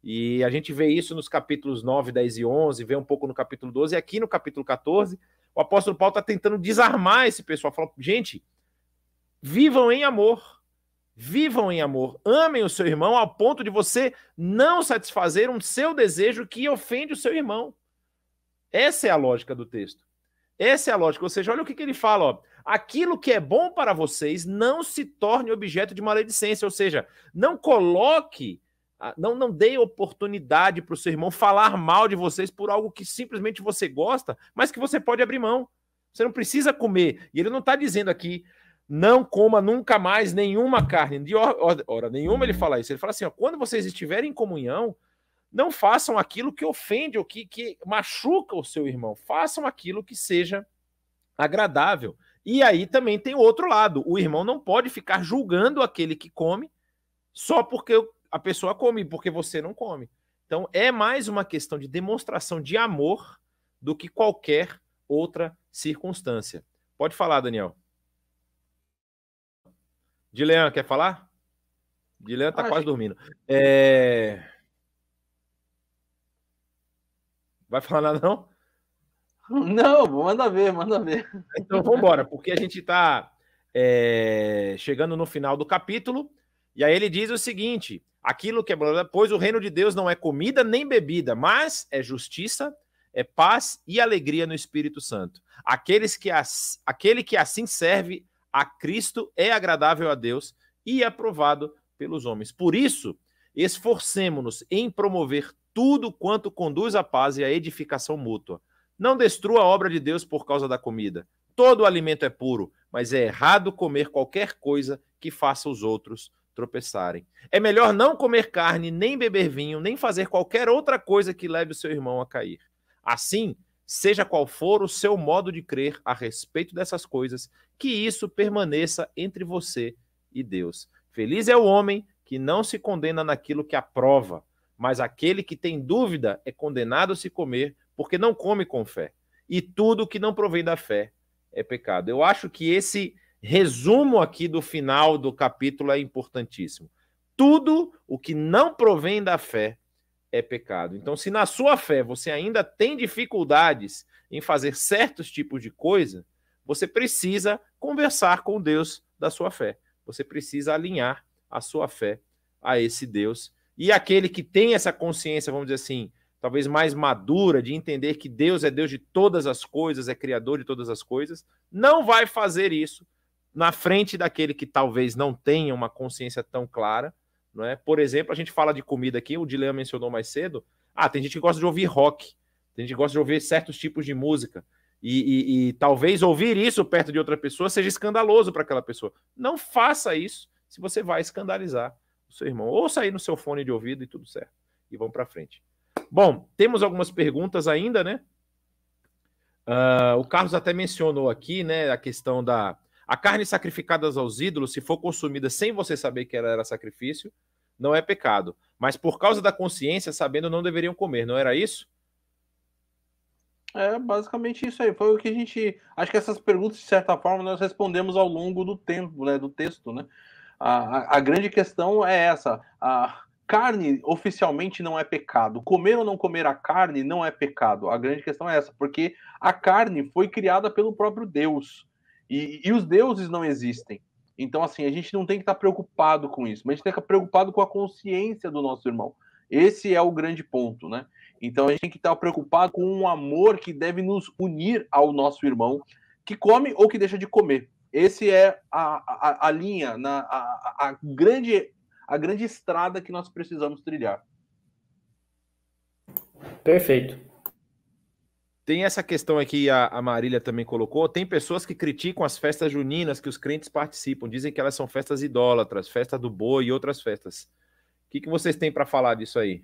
E a gente vê isso nos capítulos 9, 10 e 11, vê um pouco no capítulo 12, e aqui no capítulo 14, o apóstolo Paulo está tentando desarmar esse pessoal, falando, gente, vivam em amor. Vivam em amor, amem o seu irmão ao ponto de você não satisfazer um seu desejo que ofende o seu irmão. Essa é a lógica do texto. Essa é a lógica. Ou seja, olha o que ele fala. Ó. Aquilo que é bom para vocês não se torne objeto de maledicência. Ou seja, não coloque, não dê oportunidade para o seu irmão falar mal de vocês por algo que simplesmente você gosta, mas que você pode abrir mão. Você não precisa comer. E ele não está dizendo aqui, não coma nunca mais nenhuma carne. De hora nenhuma ele fala isso. Ele fala assim, ó, quando vocês estiverem em comunhão, não façam aquilo que ofende ou que machuca o seu irmão. Façam aquilo que seja agradável. E aí também tem o outro lado. O irmão não pode ficar julgando aquele que come só porque a pessoa come, porque você não come. Então é mais uma questão de demonstração de amor do que qualquer outra circunstância. Pode falar, Daniel. Dilean, quer falar? Dilean tá quase dormindo. Vai falar nada, não? Não, manda ver. Então vamos embora, porque a gente está chegando no final do capítulo, e aí ele diz o seguinte, aquilo que é, pois o reino de Deus não é comida nem bebida, mas é justiça, é paz e alegria no Espírito Santo. Aquele que assim serve a Cristo é agradável a Deus e aprovado pelos homens. Por isso, esforcemo-nos em promover tudo quanto conduz à paz e à edificação mútua. Não destrua a obra de Deus por causa da comida. Todo alimento é puro, mas é errado comer qualquer coisa que faça os outros tropeçarem. É melhor não comer carne, nem beber vinho, nem fazer qualquer outra coisa que leve o seu irmão a cair. Assim, seja qual for o seu modo de crer a respeito dessas coisas, que isso permaneça entre você e Deus. Feliz é o homem que que não se condena naquilo que aprova, mas aquele que tem dúvida é condenado a se comer, porque não come com fé. E tudo que não provém da fé é pecado. Eu acho que esse resumo aqui do final do capítulo é importantíssimo. Tudo o que não provém da fé é pecado. Então, se na sua fé você ainda tem dificuldades em fazer certos tipos de coisa, você precisa conversar com o Deus da sua fé. Você precisa alinhar a sua fé a esse Deus. E aquele que tem essa consciência, vamos dizer assim, talvez mais madura, de entender que Deus é Deus de todas as coisas, é criador de todas as coisas, não vai fazer isso na frente daquele que talvez não tenha uma consciência tão clara, não é? Por exemplo, a gente fala de comida aqui, o Dilean mencionou mais cedo, tem gente que gosta de ouvir rock, tem gente que gosta de ouvir certos tipos de música, e talvez ouvir isso perto de outra pessoa seja escandaloso para aquela pessoa. Não faça isso se você vai escandalizar o seu irmão. Ouça aí no seu fone de ouvido e tudo certo. E vamos para frente. Bom, temos algumas perguntas ainda, né? O Carlos até mencionou aqui, né, a questão da... A carne sacrificada aos ídolos, se for consumida sem você saber que ela era sacrifício, não é pecado. Mas por causa da consciência, sabendo, não deveriam comer, não era isso? É basicamente isso aí. Foi o que a gente... Acho que essas perguntas, de certa forma, nós respondemos ao longo do tempo, né, do texto, né? A grande questão é essa. A carne oficialmente não é pecado. Comer ou não comer a carne não é pecado. A grande questão é essa, porque a carne foi criada pelo próprio Deus. E os deuses não existem. Então, assim, a gente não tem que estar preocupado com isso, mas a gente tem que estar preocupado com a consciência do nosso irmão. Esse é o grande ponto, né? Então, a gente tem que estar preocupado com um amor que deve nos unir ao nosso irmão, que come ou que deixa de comer. Esse é a linha, a grande estrada que nós precisamos trilhar. Perfeito. Tem essa questão aqui, a Marília também colocou, tem pessoas que criticam as festas juninas que os crentes participam, dizem que elas são festas idólatras, festa do boi e outras festas. O que vocês têm para falar disso aí?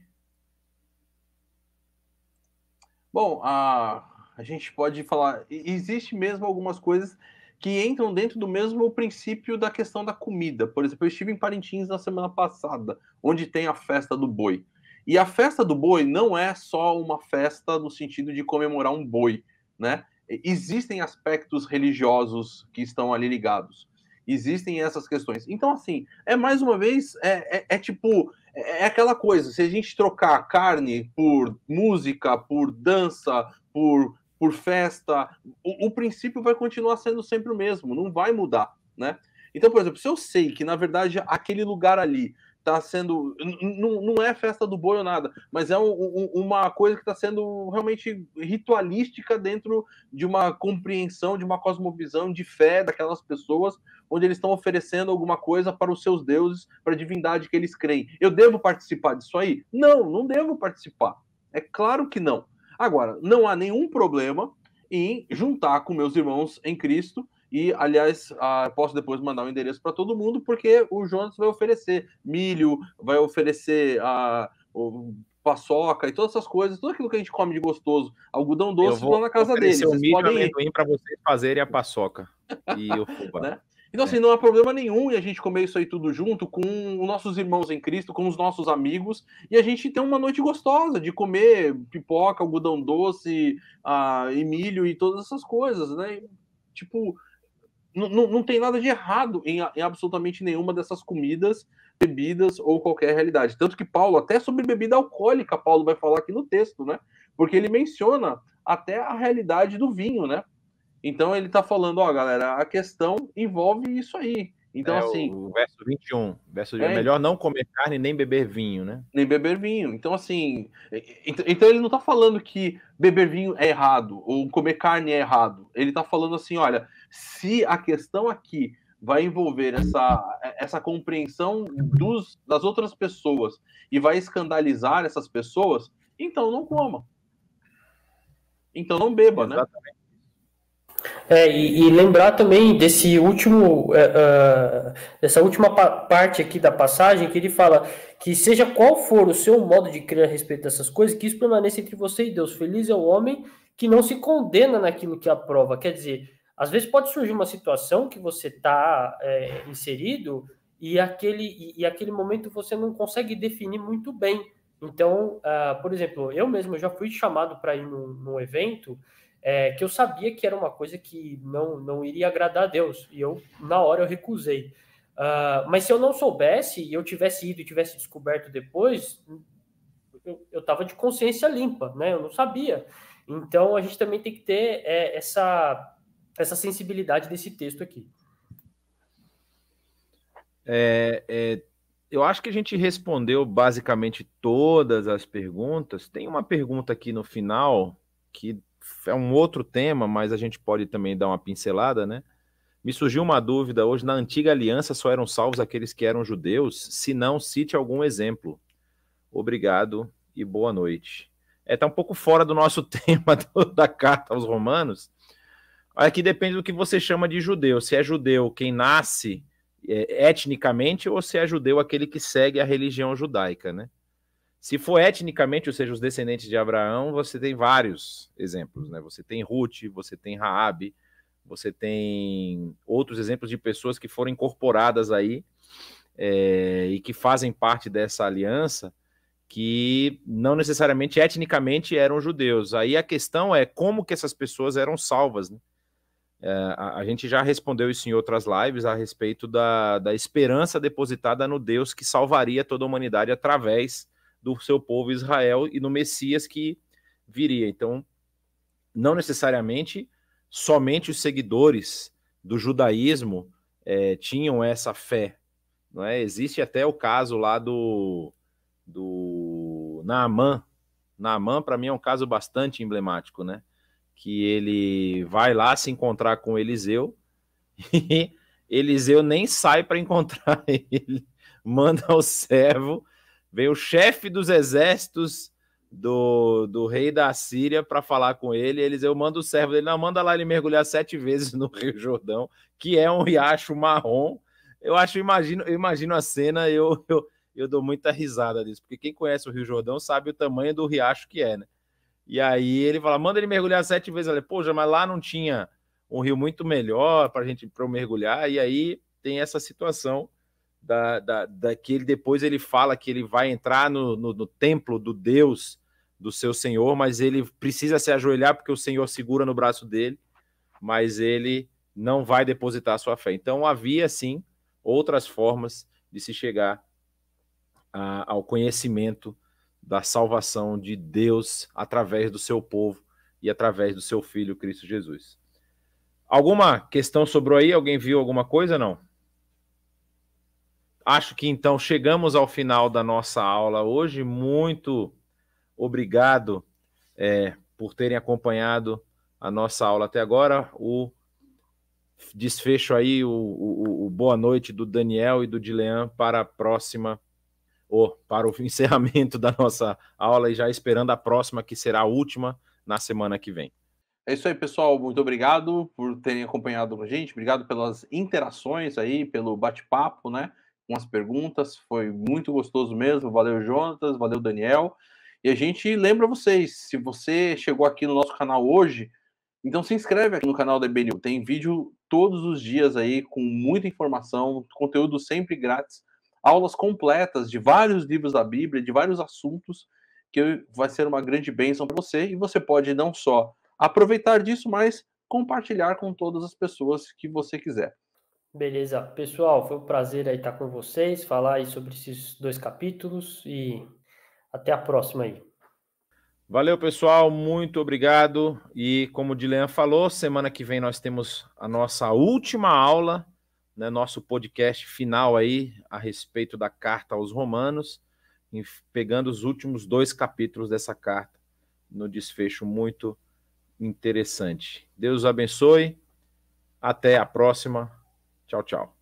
Bom, a gente pode falar, existe mesmo algumas coisas que entram dentro do mesmo princípio da questão da comida. Por exemplo, eu estive em Parintins na semana passada, onde tem a festa do boi. E a festa do boi não é só uma festa no sentido de comemorar um boi, né? Existem aspectos religiosos que estão ali ligados. Existem essas questões. Então, assim, mais uma vez, é aquela coisa, se a gente trocar carne por música, por dança, por festa, o princípio vai continuar sendo sempre o mesmo, não vai mudar, né? Então, por exemplo, se eu sei que, na verdade, aquele lugar ali está sendo... Não é festa do boi ou nada, mas é uma coisa que está sendo realmente ritualística dentro de uma compreensão, de uma cosmovisão de fé daquelas pessoas, onde eles estão oferecendo alguma coisa para os seus deuses, para a divindade que eles creem. Eu devo participar disso aí? Não devo participar. É claro que não. Agora, não há nenhum problema em juntar com meus irmãos em Cristo. E, aliás, posso depois mandar o endereço para todo mundo, porque o Jonas vai oferecer milho, vai oferecer paçoca e todas essas coisas, tudo aquilo que a gente come de gostoso, algodão doce, lá na casa dele. Vocês podem ir para vocês fazerem a paçoca e o fubá. Né? Então, assim, não há problema nenhum em a gente comer isso aí tudo junto com os nossos irmãos em Cristo, com os nossos amigos, e a gente ter uma noite gostosa de comer pipoca, algodão doce, e milho e todas essas coisas, né? Tipo... Não tem nada de errado em absolutamente nenhuma dessas comidas, bebidas ou qualquer realidade. Tanto que Paulo, até sobre bebida alcoólica, Paulo vai falar aqui no texto, né? Porque ele menciona até a realidade do vinho, né? Então ele tá falando, galera, a questão envolve isso aí. Então, assim... O verso 21. É melhor não comer carne nem beber vinho, né? Nem beber vinho. Então, assim... Então ele não tá falando que beber vinho é errado, ou comer carne é errado. Ele tá falando assim, olha, se a questão aqui vai envolver essa compreensão das outras pessoas e vai escandalizar essas pessoas, então não coma. Então não beba, exatamente, né? E lembrar também desse dessa última parte aqui da passagem, que ele fala que seja qual for o seu modo de crer a respeito dessas coisas, que isso permaneça entre você e Deus. Feliz é o homem que não se condena naquilo que aprova. Quer dizer, às vezes pode surgir uma situação que você está inserido e aquele momento você não consegue definir muito bem. Então, por exemplo, eu mesmo já fui chamado para ir num evento que eu sabia que era uma coisa que não iria agradar a Deus, e na hora eu recusei. Mas se eu não soubesse, e eu tivesse ido e tivesse descoberto depois, eu estava de consciência limpa, né? Eu não sabia. Então, a gente também tem que ter essa sensibilidade desse texto aqui. Eu acho que a gente respondeu basicamente todas as perguntas. Tem uma pergunta aqui no final, que é um outro tema, mas a gente pode também dar uma pincelada, né? Me surgiu uma dúvida hoje: na antiga aliança só eram salvos aqueles que eram judeus? Se não, cite algum exemplo. Obrigado e boa noite. Tá um pouco fora do nosso tema da carta aos Romanos. Aqui depende do que você chama de judeu. Se é judeu quem nasce etnicamente, ou se é judeu aquele que segue a religião judaica, né? Se for etnicamente, ou seja, os descendentes de Abraão, você tem vários exemplos, né? Você tem Ruth, você tem Raabe, você tem outros exemplos de pessoas que foram incorporadas aí e que fazem parte dessa aliança, que não necessariamente etnicamente eram judeus. Aí a questão é como que essas pessoas eram salvas, né? A gente já respondeu isso em outras lives a respeito da esperança depositada no Deus que salvaria toda a humanidade através do seu povo Israel e no Messias que viria. Então, não necessariamente somente os seguidores do judaísmo tinham essa fé, não é? Existe até o caso lá do Naamã. Naamã, para mim, é um caso bastante emblemático, né? Que ele vai lá se encontrar com Eliseu e Eliseu nem sai para encontrar ele, manda o servo, vem o chefe dos exércitos do rei da Síria para falar com ele. Eliseu manda o servo dele, não, manda lá ele mergulhar 7 vezes no Rio Jordão, que é um riacho marrom. Eu imagino a cena, eu dou muita risada disso, porque quem conhece o Rio Jordão sabe o tamanho do riacho que é, né? E aí ele fala, manda ele mergulhar 7 vezes. Eu falei, poxa, mas lá não tinha um rio muito melhor para eu mergulhar. E aí tem essa situação que ele depois ele fala que ele vai entrar no templo do Deus do seu Senhor, mas ele precisa se ajoelhar porque o Senhor segura no braço dele, mas ele não vai depositar a sua fé. Então havia, sim, outras formas de se chegar ao conhecimento da salvação de Deus através do seu povo e através do seu Filho Cristo Jesus. Alguma questão sobrou aí? Alguém viu alguma coisa? Não? Acho que então chegamos ao final da nossa aula hoje. Muito obrigado por terem acompanhado a nossa aula até agora. O desfecho aí, o boa noite do Daniel e do Dilean para a próxima, para o encerramento da nossa aula, e já esperando a próxima, que será a última, na semana que vem. É isso aí, pessoal. Muito obrigado por terem acompanhado com a gente. Obrigado pelas interações aí, pelo bate-papo, né? Com as perguntas. Foi muito gostoso mesmo. Valeu, Jonatas. Valeu, Daniel. E a gente lembra vocês, se você chegou aqui no nosso canal hoje, então se inscreve aqui no canal da EBNU. Tem vídeo todos os dias aí, com muita informação, conteúdo sempre grátis, aulas completas de vários livros da Bíblia, de vários assuntos, que vai ser uma grande bênção para você. E você pode não só aproveitar disso, mas compartilhar com todas as pessoas que você quiser. Beleza. Pessoal, foi um prazer aí estar com vocês, falar aí sobre esses 2 capítulos e até a próxima aí. Valeu, pessoal. Muito obrigado. E como o Dilean falou, semana que vem nós temos a nossa última aula, né, nosso podcast final aí a respeito da carta aos Romanos, pegando os últimos 2 capítulos dessa carta no desfecho muito interessante. Deus os abençoe. Até a próxima. Tchau, tchau.